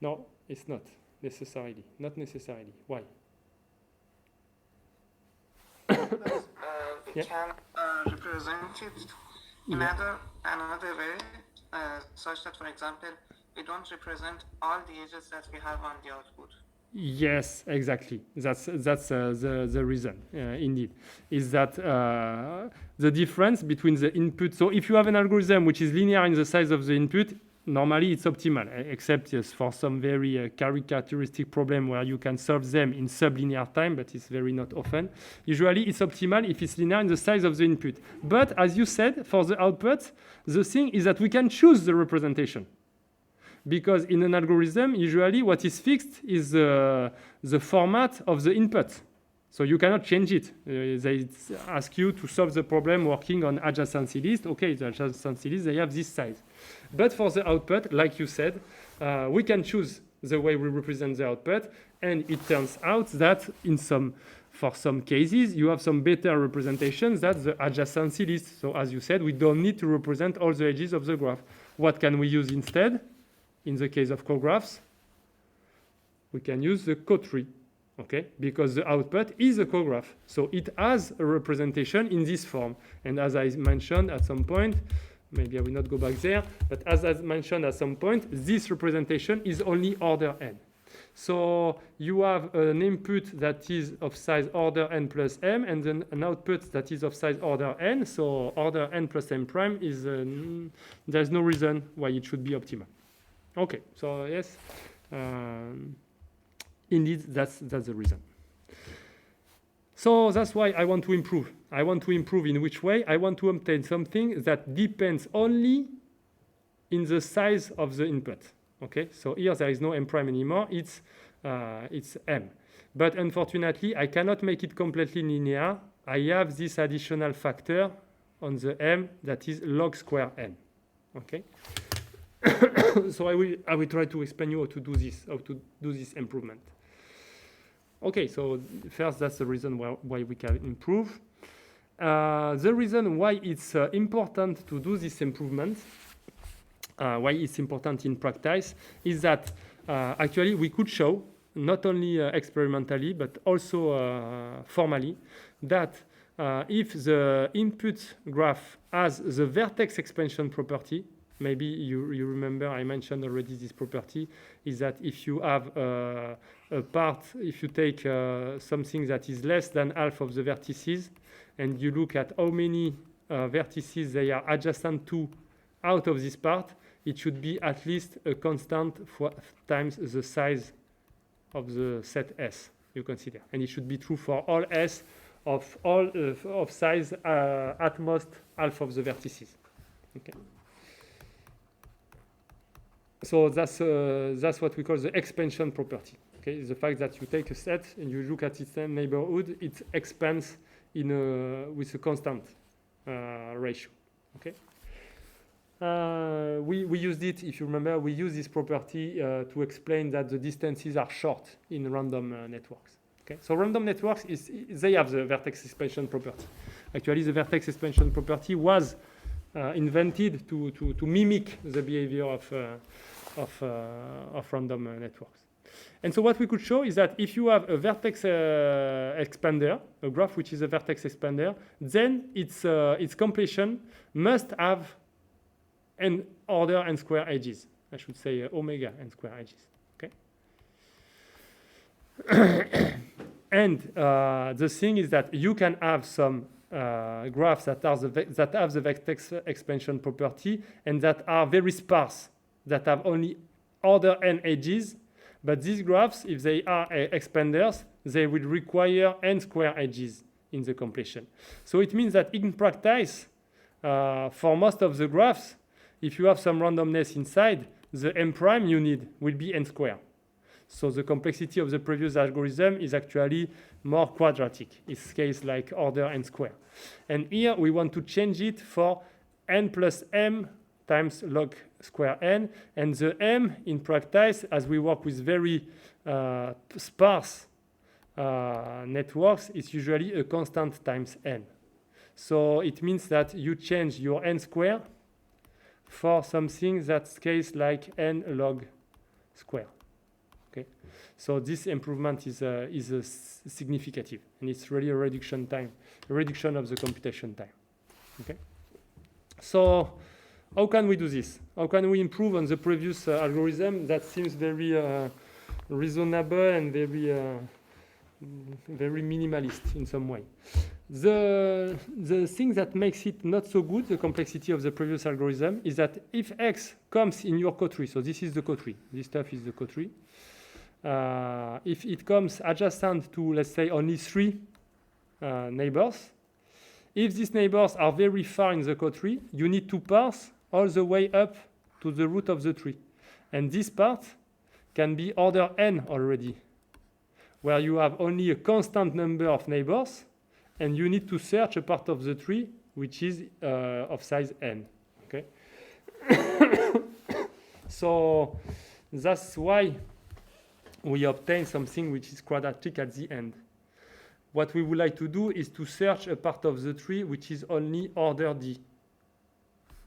No, it's not necessarily. Not necessarily. Why? Because we Yeah. can represent it in another way, such that, for example, we don't represent all the edges that we have on the output. Yes, exactly. That's the reason, indeed, is that the difference between the input. So if you have an algorithm which is linear in the size of the input, normally it's optimal, except yes, for some very characteristic problem where you can solve them in sublinear time, but it's very not often. Usually it's optimal if it's linear in the size of the input. But as you said, for the output, the thing is that we can choose the representation. Because in an algorithm, usually what is fixed is the format of the input. So you cannot change it. They ask you to solve the problem working on adjacency list. Okay, the adjacency list, they have this size. But for the output, like you said, we can choose the way we represent the output. And it turns out that for some cases, you have some better representations than the adjacency list. So as you said, we don't need to represent all the edges of the graph. What can we use instead? In the case of cographs, we can use the cotree, okay? Because the output is a cograph. So it has a representation in this form. And as I mentioned at some point, maybe I will not go back there, but as I mentioned at some point, this representation is only order n. So you have an input that is of size order n plus m, and then an output that is of size order n. So order n plus m prime is, there's no reason why it should be optimal. Okay, so yes, indeed, that's the reason. So that's why I want to improve. I want to improve in which way? I want to obtain something that depends only in the size of the input. Okay, so here there is no m prime anymore. It's m. But unfortunately, I cannot make it completely linear. I have this additional factor on the m that is log square n. Okay. So I will try to explain you how to do this improvement. Okay, so first that's the reason why we can improve. The reason why it's important to do this improvement, why it's important in practice, is that actually we could show, not only experimentally but also formally, that if the input graph has the vertex expansion property, maybe you remember I mentioned already this property, is that if you have a part, if you take something that is less than half of the vertices, and you look at how many vertices they are adjacent to out of this part, it should be at least a constant times the size of the set S you consider. And it should be true for all S of all of size at most half of the vertices. Okay. So that's what we call the expansion property. Okay, the fact that you take a set and you look at its neighborhood, it expands with a constant ratio. Okay. We used it, if you remember, we used this property to explain that the distances are short in random networks. Okay, so random networks they have the vertex expansion property. Actually, the vertex expansion property was invented to mimic the behavior of random networks. And so what we could show is that if you have a vertex expander, a graph which is a vertex expander, then its completion must have n order n square edges. I should say omega n square edges. Okay. And the thing is that you can have some graphs that have the vertex expansion property and that are very sparse, that have only order n edges. But these graphs, if they are expanders, they will require n square edges in the completion. So it means that in practice, for most of the graphs, if you have some randomness inside, the m prime you need will be n square. So the complexity of the previous algorithm is actually more quadratic. It scales like order n square. And here we want to change it for n plus m times log square n, and the m in practice, as we work with very sparse networks, is usually a constant times n. So it means that you change your n square for something that scales like n log square. Okay, so this improvement is significant, and it's really a reduction of the computation time. Okay, so how can we do this? How can we improve on the previous algorithm that seems very reasonable and very minimalist in some way? The thing that makes it not so good, the complexity of the previous algorithm, is that if x comes in your cotree, so this is the cotree, this stuff is the cotree, if it comes adjacent to, let's say, only 3 neighbors, if these neighbors are very far in the cotree, you need to parse all the way up to the root of the tree. And this part can be order n already, where you have only a constant number of neighbors, and you need to search a part of the tree which is of size n. Okay. So that's why we obtain something which is quadratic at the end. What we would like to do is to search a part of the tree which is only order d,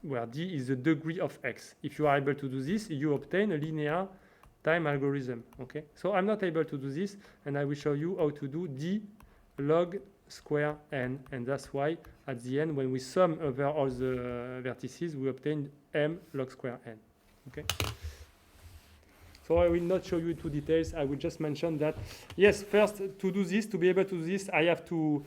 where d is the degree of x. If you are able to do this, you obtain a linear time algorithm. Okay, so I'm not able to do this, and I will show you how to do d log square n, and that's why at the end, when we sum over all the vertices, we obtain m log square n. Okay. So I will not show you into details. I will just mention that, yes, first, to do this, to be able to do this, I have to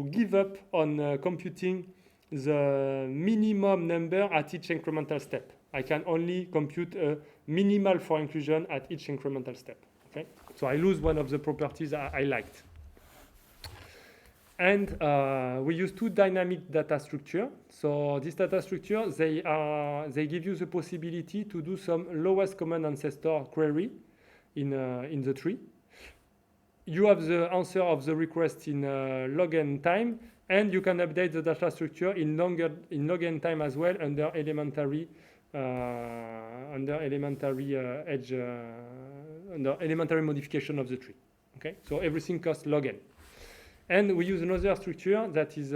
give up on computing the minimum number at each incremental step. I can only compute a minimal for inclusion at each incremental step. Okay? So I lose one of the properties I liked. And we use 2 dynamic data structure. So this data structure, they give you the possibility to do some lowest common ancestor query in the tree. You have the answer of the request in log n time, and you can update the data structure in log n time as well under elementary edge under elementary modification of the tree. Okay, so everything costs log n, and we use another structure that is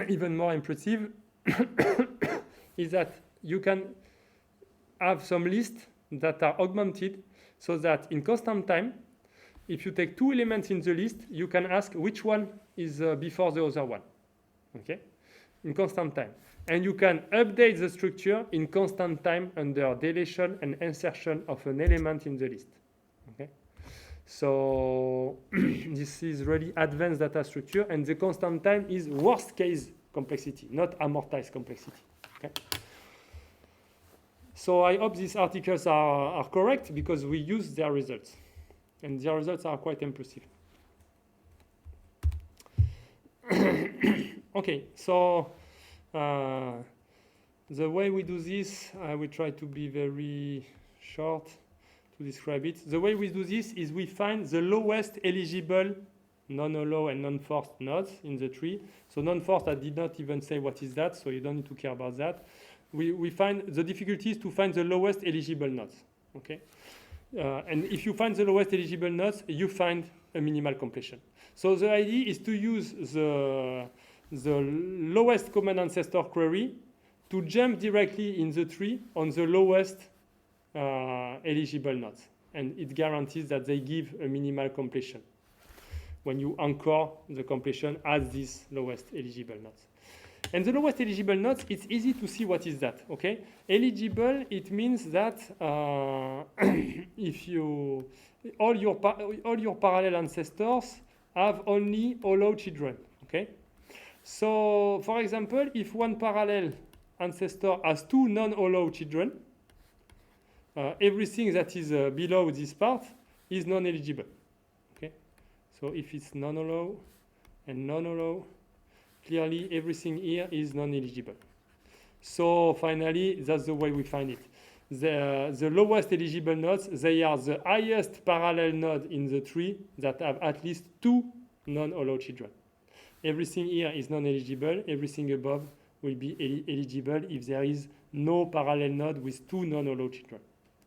even more impressive. Is that you can have some lists that are augmented so that in constant time, if you take two elements in the list, you can ask which one is before the other one, okay, in constant time. And you can update the structure in constant time under deletion and insertion of an element in the list, okay. So this is really advanced data structure, and the constant time is worst case complexity, not amortized complexity, okay. So I hope these articles are correct because we use their results. And their results are quite impressive. Okay, so the way we do this, I will try to be very short to describe it. The way we do this is we find the lowest eligible non-allow and non-forced nodes in the tree. So non-forced, I did not even say what is that, so you don't need to care about that. We find the difficulty is to find the lowest eligible nodes, okay? And if you find the lowest eligible nodes, you find a minimal completion. So the idea is to use the lowest common ancestor query to jump directly in the tree on the lowest eligible nodes. And it guarantees that they give a minimal completion when you anchor the completion as these lowest eligible nodes. And the lowest eligible nodes, it's easy to see what is that, okay? Eligible, it means that if you all your parallel ancestors have only allowed children, okay? So, for example, if one parallel ancestor has two non-allowed children, everything that is below this part is non-eligible, okay? So if it's non-allowed and non-allowed, clearly everything here is non-eligible. So finally, that's the way we find it. The lowest eligible nodes, they are the highest parallel node in the tree that have at least two non-allowed children. Everything here is non-eligible. Everything above will be eligible if there is no parallel node with two non-allowed children.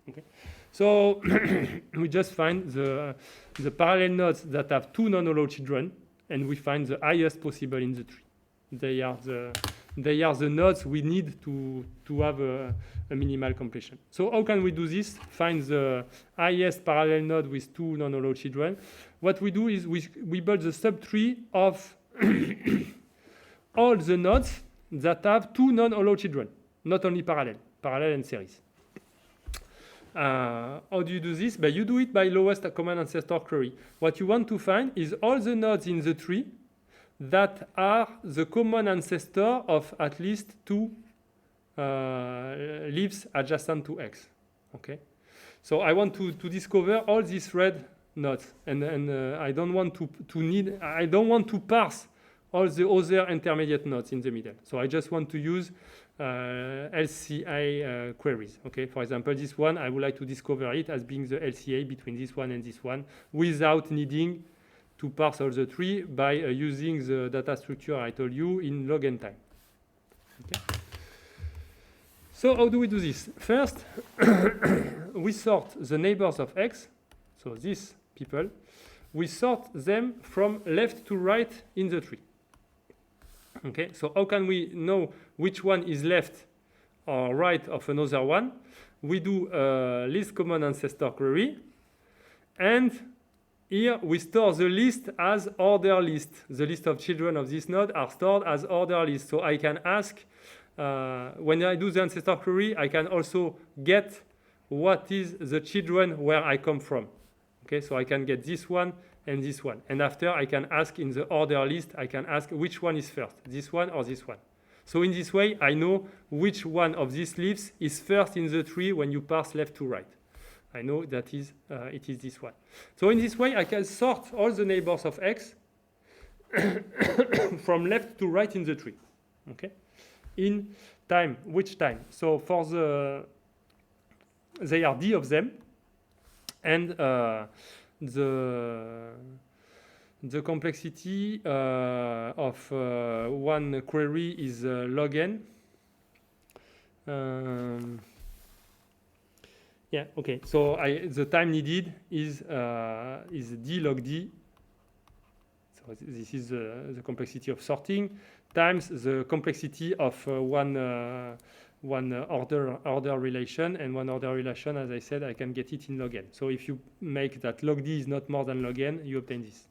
Okay? So we just find the parallel nodes that have two non-allowed children, and we find the highest possible in the tree. They are the nodes we need to have a minimal completion. So how can we do this? Find the highest parallel node with two non-allowed children. What we do is we build the subtree of all the nodes that have two non-allowed children, not only parallel and series. How do you do this? But you do it by lowest common ancestor query. What you want to find is all the nodes in the tree that are the common ancestor of at least two leaves adjacent to X. Okay, so I want to discover all these red nodes, and I don't want to parse all the other intermediate nodes in the middle. So I just want to use LCA queries. Okay, for example, this one I would like to discover it as being the LCA between this one and this one without needing to parse all the tree by using the data structure I told you in log n time. Okay. So how do we do this? First, we sort the neighbors of X, so these people, we sort them from left to right in the tree. Okay, so how can we know which one is left or right of another one? We do a least common ancestor query, and here we store the list as order list. The list of children of this node are stored as order list. So I can ask, when I do the ancestor query, I can also get what is the children where I come from. Okay, so I can get this one and this one. And after I can ask in the order list, I can ask which one is first, this one or this one. So in this way, I know which one of these leaves is first in the tree when you parse left to right. I know that it is this one. So in this way, I can sort all the neighbors of X from left to right in the tree. Okay, in time, which time? So for they are D of them, and the complexity of one query is log n. Yeah, okay. So the time needed is d log d. So this is the complexity of sorting times the complexity of one order relation, and one order relation, as I said, I can get it in log n. So if you make that log d is not more than log n, you obtain this.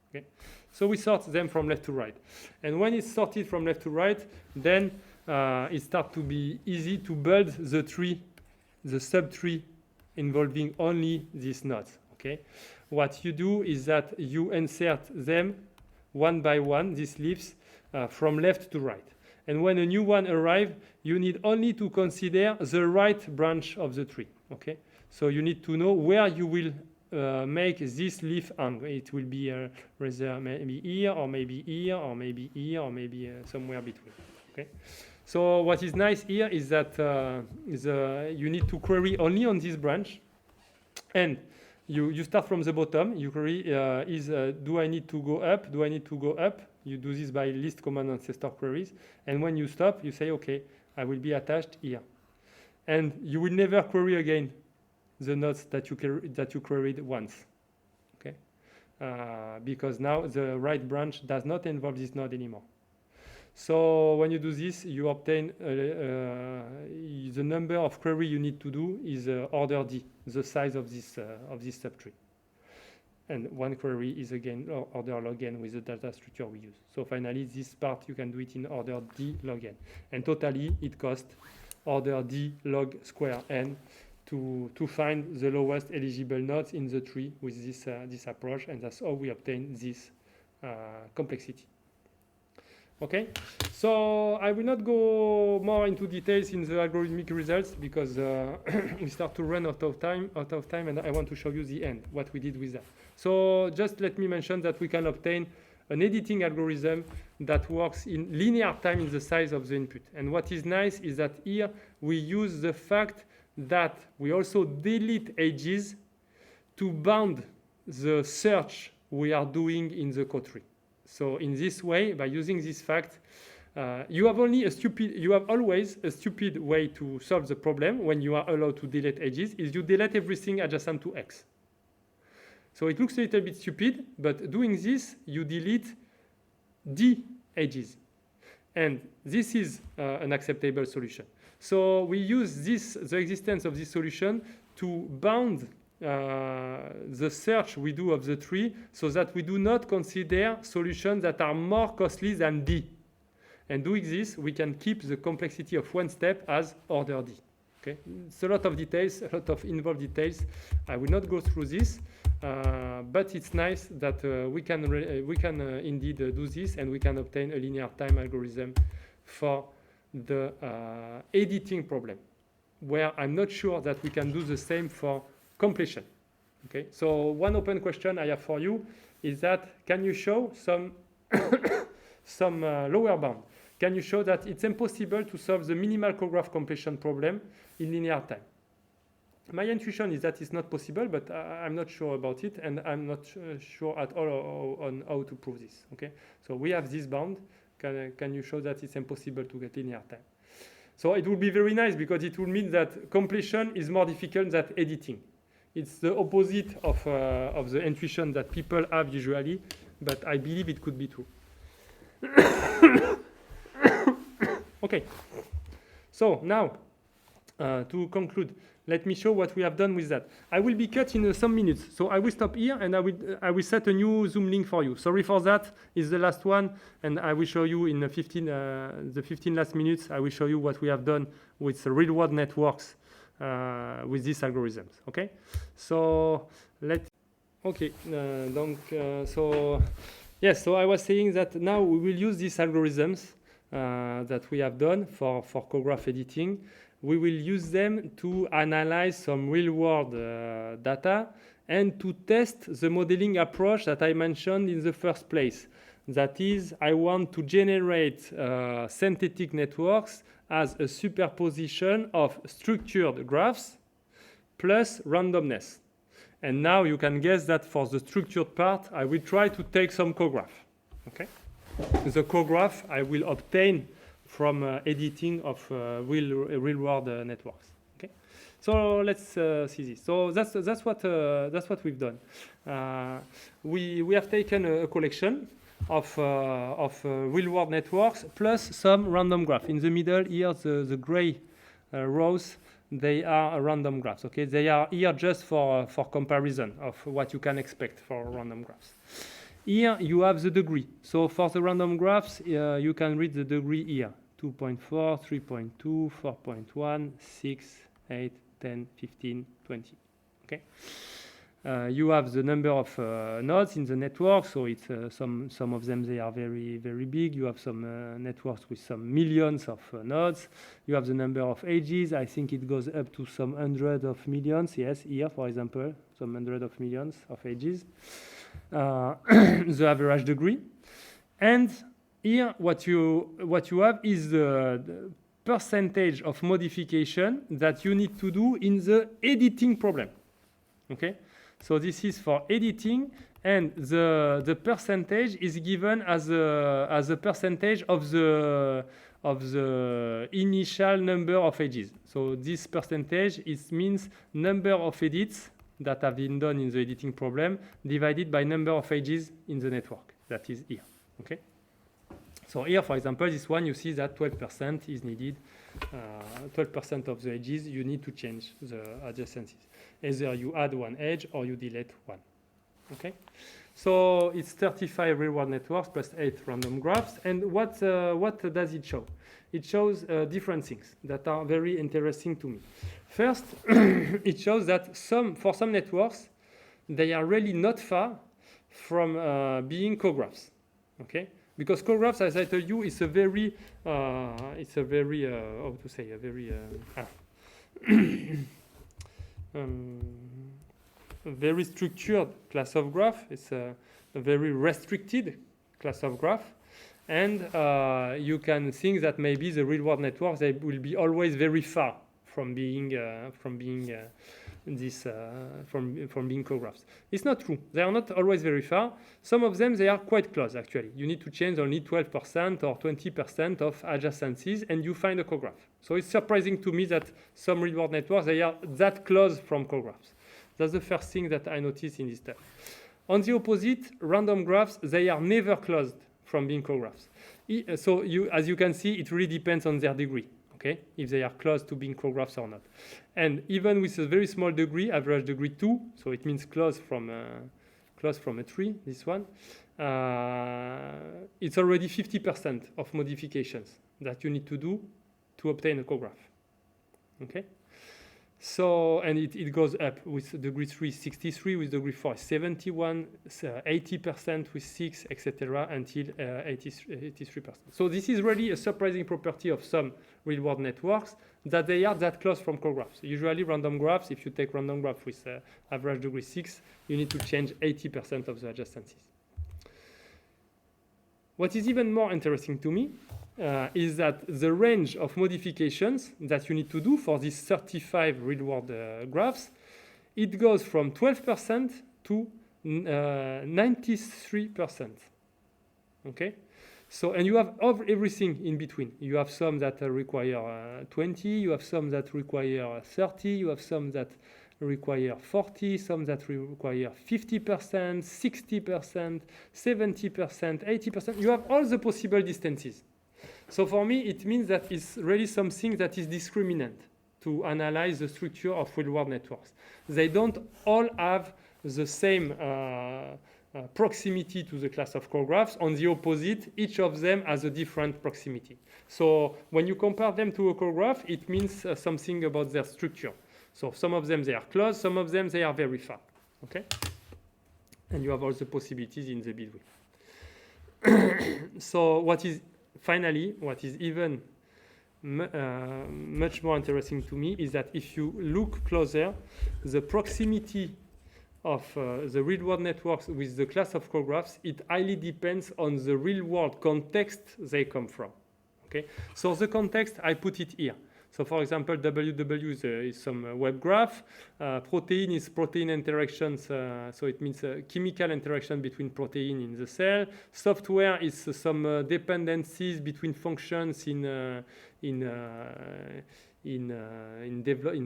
Okay. So we sort them from left to right, and when it's sorted from left to right, then it starts to be easy to build the tree, the subtree involving only these nodes. Okay, what you do is that you insert them one by one, these leaves, from left to right. And when a new one arrives, you need only to consider the right branch of the tree. Okay, so you need to know where you will make this leaf hang. It will be rather maybe here, or maybe here, or maybe here, or maybe somewhere between. Okay. So what is nice here is that you need to query only on this branch, and you start from the bottom. You query do I need to go up? Do I need to go up? You do this by list command ancestor queries, and when you stop, you say, okay, I will be attached here, and you will never query again the nodes that you queried once. Okay, because now the right branch does not involve this node anymore. So when you do this, you obtain the number of query you need to do is order d, the size of this subtree. And one query is again order log n with the data structure we use. So finally, this part you can do it in order d log n. And totally, it costs order d log square n to find the lowest eligible nodes in the tree with this approach. And that's how we obtain this complexity. Okay, so I will not go more into details in the algorithmic results because we start to run out of time, and I want to show you the end, what we did with that. So just let me mention that we can obtain an editing algorithm that works in linear time in the size of the input. And what is nice is that here we use the fact that we also delete edges to bound the search we are doing in the code tree. So in this way, by using this fact, you have always a stupid way to solve the problem when you are allowed to delete edges, is you delete everything adjacent to x. So it looks a little bit stupid, but doing this, you delete d edges. And this is an acceptable solution. So we use the existence of this solution to bound the search we do of the tree so that we do not consider solutions that are more costly than d. And doing this, we can keep the complexity of one step as order d. Okay? It's a lot of details, a lot of involved details. I will not go through this, but it's nice that we can indeed do this, and we can obtain a linear time algorithm for the editing problem, where I'm not sure that we can do the same for completion. Okay, so one open question I have for you is that can you show some lower bound? Can you show that it's impossible to solve the minimal cograph completion problem in linear time? My intuition is that it's not possible, but I'm not sure about it, and I'm not sure at all on how to prove this. Okay, so we have this bound. Can you show that it's impossible to get linear time? So it would be very nice because it would mean that completion is more difficult than editing. It's the opposite of the intuition that people have usually, but I believe it could be true. Okay, so now to conclude, let me show what we have done with that. I will be cut in some minutes, so I will stop here and I will set a new Zoom link for you. Sorry for that. It's the last one, and I will show you in the 15 last minutes. I will show you what we have done with the real-world networks with these algorithms. Okay, so so yes, so I was saying that now we will use these algorithms that we have done for cograph editing. We will use them to analyze some real-world data and to test the modeling approach that I mentioned in the first place. That is, I want to generate synthetic networks as a superposition of structured graphs plus randomness. And now you can guess that for the structured part, I will try to take some cograph. Okay? The cograph I will obtain from editing of real-world networks. Okay? So let's see this. So that's what we've done. We have taken a collection of real-world networks plus some random graph. In the middle here, the gray rows, they are random graphs. Okay, they are here just for comparison of what you can expect for random graphs. Here you have the degree. So for the random graphs, you can read the degree here: 2.4, 3.2, 4.1, 6, 8, 10, 15, 20. Okay. You have the number of nodes in the network, so it's some of them, they are very, very big. You have some networks with some millions of nodes. You have the number of edges. I think it goes up to some hundred of millions. Yes, here, for example, some hundred of millions of edges. The average degree. And here, what you have is the percentage of modification that you need to do in the editing problem. Okay? So this is for editing, and the percentage is given as a percentage of the initial number of edges. So this percentage means number of edits that have been done in the editing problem divided by number of edges in the network. That is here. Okay. So here, for example, this one, you see that 12% is needed. 12% of the edges, you need to change the adjacencies. Either you add one edge or you delete one. Okay? So it's 35 real-world networks plus 8 random graphs. And what does it show? It shows different things that are very interesting to me. First, it shows that for some networks, they are really not far from being cographs. Okay? Because cographs, as I told you, is a very, how to say, a very, a very structured class of graph. It's a very restricted class of graph. And you can think that maybe the real-world networks, they will be always very far from being cographs. It's not true. They are not always very far. Some of them, they are quite close, actually. You need to change only 12% or 20% of adjacencies, and you find a cograph. So it's surprising to me that some real-world networks, they are that close from cographs. That's the first thing that I noticed in this step. On the opposite, random graphs, they are never closed from being cographs. So as you can see, it really depends on their degree. Okay, if they are close to being cographs or not. And even with a very small degree, average degree 2, so it means close from a tree, this one, it's already 50% of modifications that you need to do to obtain a cograph. Okay? So, and it goes up with degree 3, 63, with degree 4, 71, 80% with 6, etc., until 83%. So this is really a surprising property of some real-world networks, that they are that close from cographs. Usually random graphs, if you take random graph with average degree 6, you need to change 80% of the adjacencies. What is even more interesting to me is that the range of modifications that you need to do for these 35 real-world graphs, it goes from 12% to 93%. Okay? So, and you have everything in between. You have some that require 20, you have some that require 30, you have some that require 40, some that require 50%, 60%, 70%, 80%. You have all the possible distances. So for me, it means that it's really something that is discriminant to analyze the structure of real-world networks. They don't all have the same proximity to the class of cographs. On the opposite, each of them has a different proximity. So when you compare them to a cograph, it means something about their structure. So some of them, they are close, some of them, they are very far. Okay? And you have all the possibilities in the between. So finally, what is even much more interesting to me is that if you look closer, the proximity of the real-world networks with the class of cographs, it highly depends on the real-world context they come from. Okay? So the context, I put it here. So for example, WW is some web graph. Protein is protein interactions, so it means chemical interaction between protein in the cell. Software is some dependencies between functions in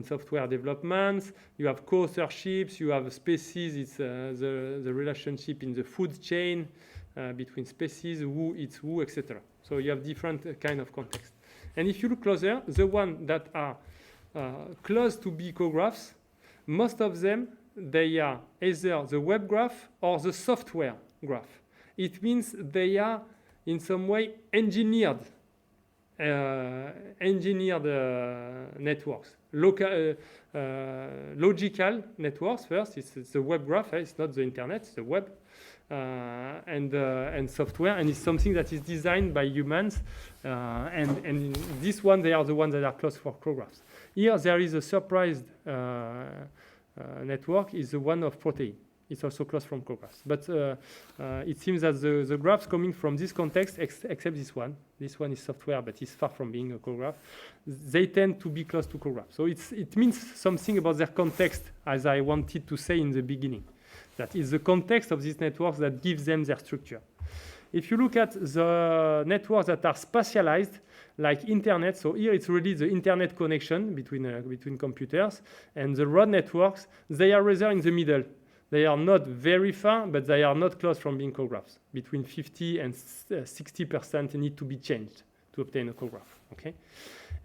software developments. You have co-authorships, you have species, it's the relationship in the food chain between species, who eats who, etc. So you have different kind of context. And if you look closer, the ones that are close to be cographs, most of them, they are either the web graph or the software graph. It means they are in some way engineered networks. Logical networks first, it's the web graph, it's not the internet, it's the web. And software, and it's something that is designed by humans, and this one, they are the ones that are close for cographs. Here there is a surprised network, is the one of protein. It's also close from cographs, but it seems that the graphs coming from this context, except this one is software, but it's far from being a cograph, they tend to be close to cographs. So it means something about their context, as I wanted to say in the beginning. That is the context of these networks that gives them their structure. If you look at the networks that are spatialized, like internet, so here it's really the internet connection between computers, and the road networks, they are rather in the middle. They are not very far, but they are not close from being cographs. Between 50 and 60% need to be changed to obtain a cograph. Okay?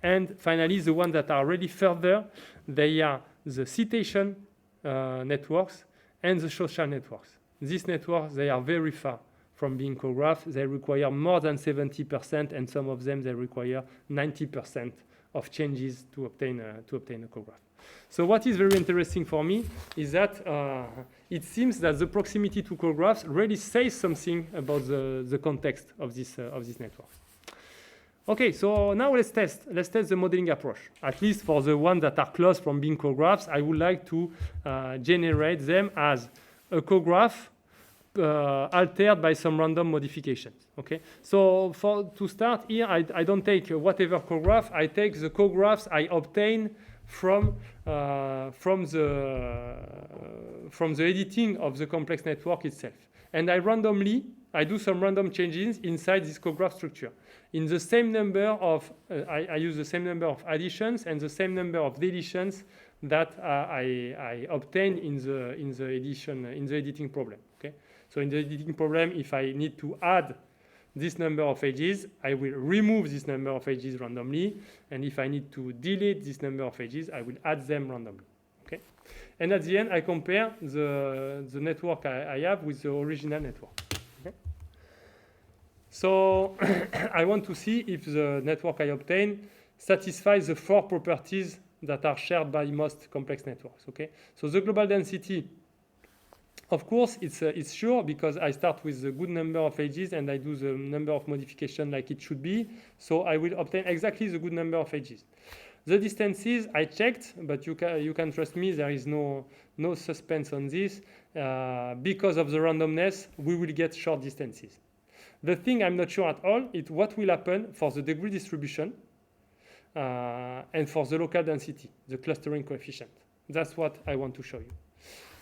And finally, the ones that are really further, they are the citation networks and the social networks. These networks, they are very far from being cographs. They require more than 70%, and some of them, they require 90% of changes to obtain a cograph. So what is very interesting for me is that it seems that the proximity to cographs really says something about the context of this network. Okay, so now let's test the modeling approach. At least for the ones that are close from being cographs, I would like to generate them as a cograph altered by some random modifications. Okay, so to start here, I don't take whatever cograph. I take the cographs I obtain from the editing of the complex network itself, and I do some random changes inside this cograph structure. In the same number of, I use the same number of additions and the same number of deletions that I obtain in the editing problem. Okay, so in the editing problem, if I need to add this number of edges, I will remove this number of edges randomly, and if I need to delete this number of edges, I will add them randomly. Okay, and at the end, I compare the network I have with the original network. So I want to see if the network I obtain satisfies the 4 properties that are shared by most complex networks. Okay, so the global density, of course, it's sure because I start with a good number of edges and I do the number of modification like it should be. So I will obtain exactly the good number of edges. The distances I checked, but you can trust me. There is no suspense on this. Because of the randomness, we will get short distances. The thing I'm not sure at all is what will happen for the degree distribution and for the local density, the clustering coefficient. That's what I want to show you.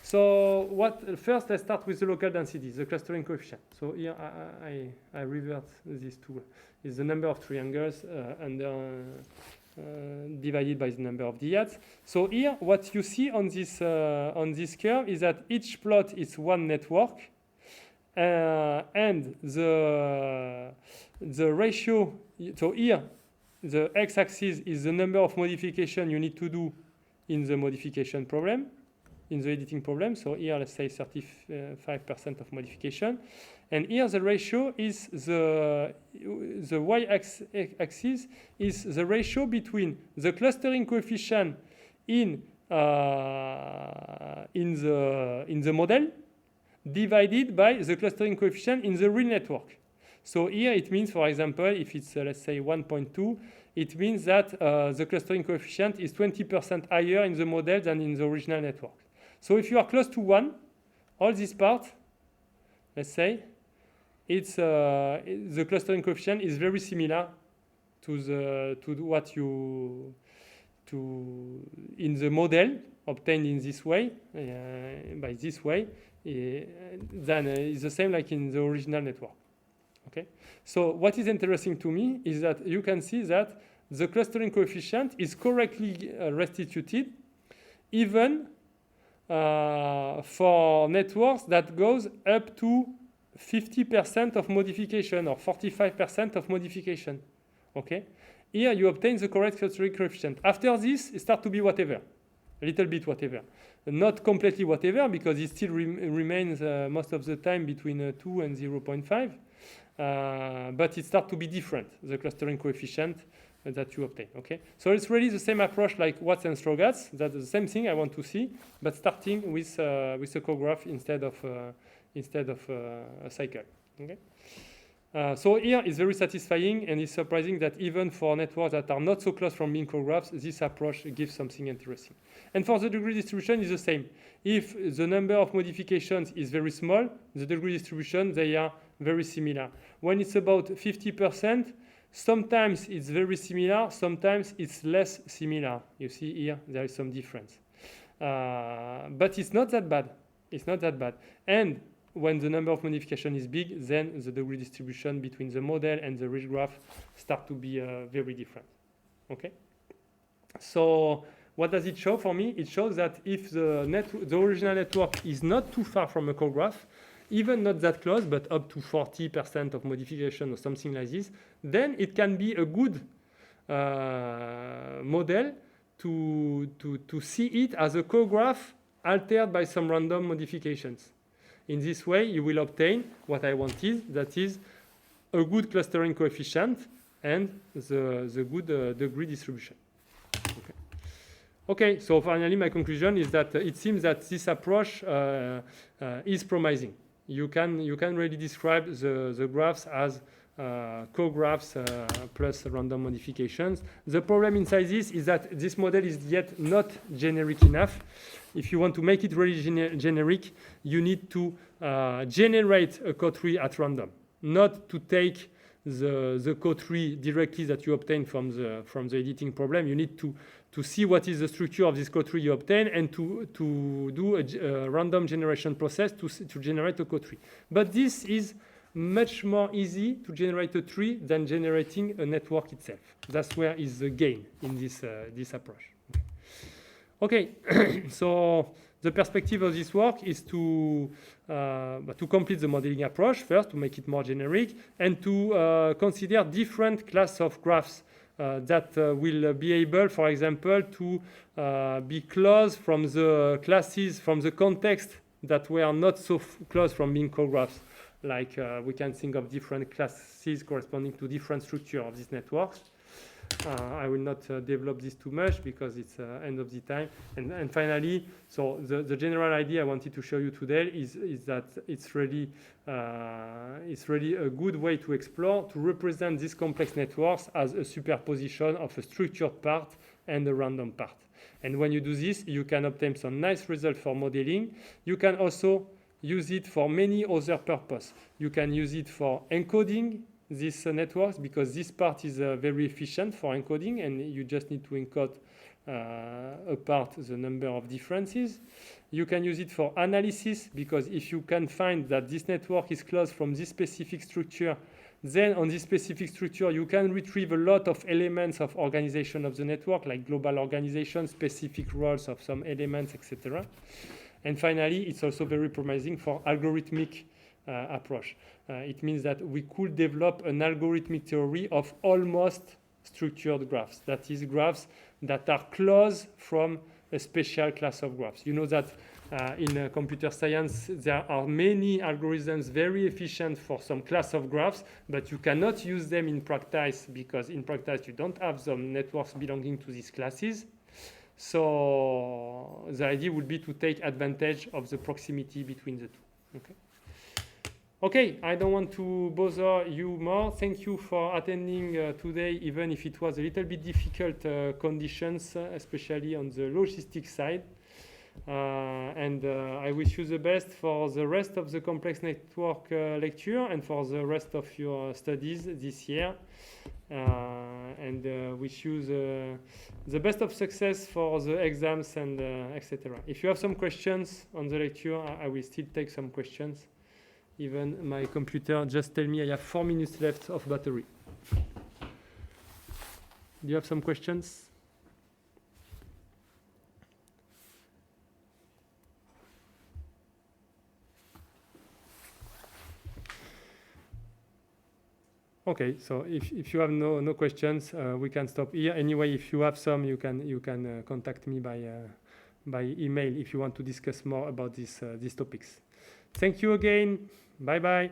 So first, let's start with the local density, the clustering coefficient. So here I revert this to is the number of triangles divided by the number of dyads. So here, what you see on this curve is that each plot is one network. And the ratio, so here the x-axis is the number of modification you need to do in the modification problem, in the editing problem. So here let's say 35% of modification, and here the ratio is the y-axis is the ratio between the clustering coefficient in the model divided by the clustering coefficient in the real network. So here it means, for example, if it's let's say 1.2, it means that the clustering coefficient is 20% higher in the model than in the original network. So if you are close to 1, all this part, let's say, it's the clustering coefficient is very similar to what you in the model obtained in this way, by this way, then it's the same like in the original network. Okay. So what is interesting to me is that you can see that the clustering coefficient is correctly restituted, even for networks that goes up to 50% of modification or 45% of modification. Okay. Here you obtain the correct clustering coefficient. After this, it starts to be whatever, a little bit whatever. Not completely whatever, because it still remains most of the time between 2 and 0.5. But it starts to be different, the clustering coefficient that you obtain. Okay, so it's really the same approach like Watts and Strogatz. That's the same thing I want to see, but starting with a cograph instead of a cycle. Okay. So here it's very satisfying, and it's surprising that even for networks that are not so close from being cographs, this approach gives something interesting. And for the degree distribution is the same. If the number of modifications is very small, the degree distribution, they are very similar. When it's about 50%, sometimes it's very similar, sometimes it's less similar. You see here, there is some difference. But it's not that bad. It's not that bad. And when the number of modification is big, then the degree distribution between the model and the ridge graph start to be very different. Okay. So what does it show for me? It shows that if the original network is not too far from a cograph, even not that close, but up to 40% of modification or something like this, then it can be a good model to see it as a cograph altered by some random modifications. In this way, you will obtain what I wanted, that is a good clustering coefficient and the good degree distribution. Okay, so finally my conclusion is that it seems that this approach is promising. You can really describe the graphs as co-graphs plus random modifications. The problem inside this is that this model is yet not generic enough. If you want to make it really generic, you need to generate a co-tree at random, not to take the co-tree directly that you obtain from the editing problem. You need to see what is the structure of this co-tree you obtain and to do a random generation process to generate a co-tree. But this is much more easy to generate a tree than generating a network itself. That's where is the gain in this approach. Okay, so the perspective of this work is to complete the modeling approach first, to make it more generic, and to consider different class of graphs that will be able, for example, to be close from the classes, from the context that were not so close from being co-graphs. Like we can think of different classes corresponding to different structure of these networks. I will not develop this too much because it's end of the time. And finally, so the general idea I wanted to show you today is that it's really a good way to explore, to represent these complex networks as a superposition of a structured part and a random part. And when you do this, you can obtain some nice results for modeling. You can also use it for many other purposes. You can use it for encoding these networks, because this part is very efficient for encoding, and you just need to encode apart the number of differences. You can use it for analysis, because if you can find that this network is close from this specific structure, then on this specific structure you can retrieve a lot of elements of organization of the network, like global organization, specific roles of some elements, etc. And finally, it's also very promising for algorithmic approach. It means that we could develop an algorithmic theory of almost structured graphs. That is, graphs that are close from a special class of graphs. You know that in computer science there are many algorithms very efficient for some class of graphs, but you cannot use them in practice, because in practice you don't have some networks belonging to these classes. So the idea would be to take advantage of the proximity between the two. Okay, I don't want to bother you more. Thank you for attending today, even if it was a little bit difficult conditions, especially on the logistics side. And I wish you the best for the rest of the complex network lecture and for the rest of your studies this year. And wish you the best of success for the exams and etc. If you have some questions on the lecture, I will still take some questions. Even my computer just tell me I have 4 minutes left of battery. Do you have some questions? Okay, so if you have no questions, we can stop here. Anyway, if you have some, you can contact me by email if you want to discuss more about these topics. Thank you again. Bye bye.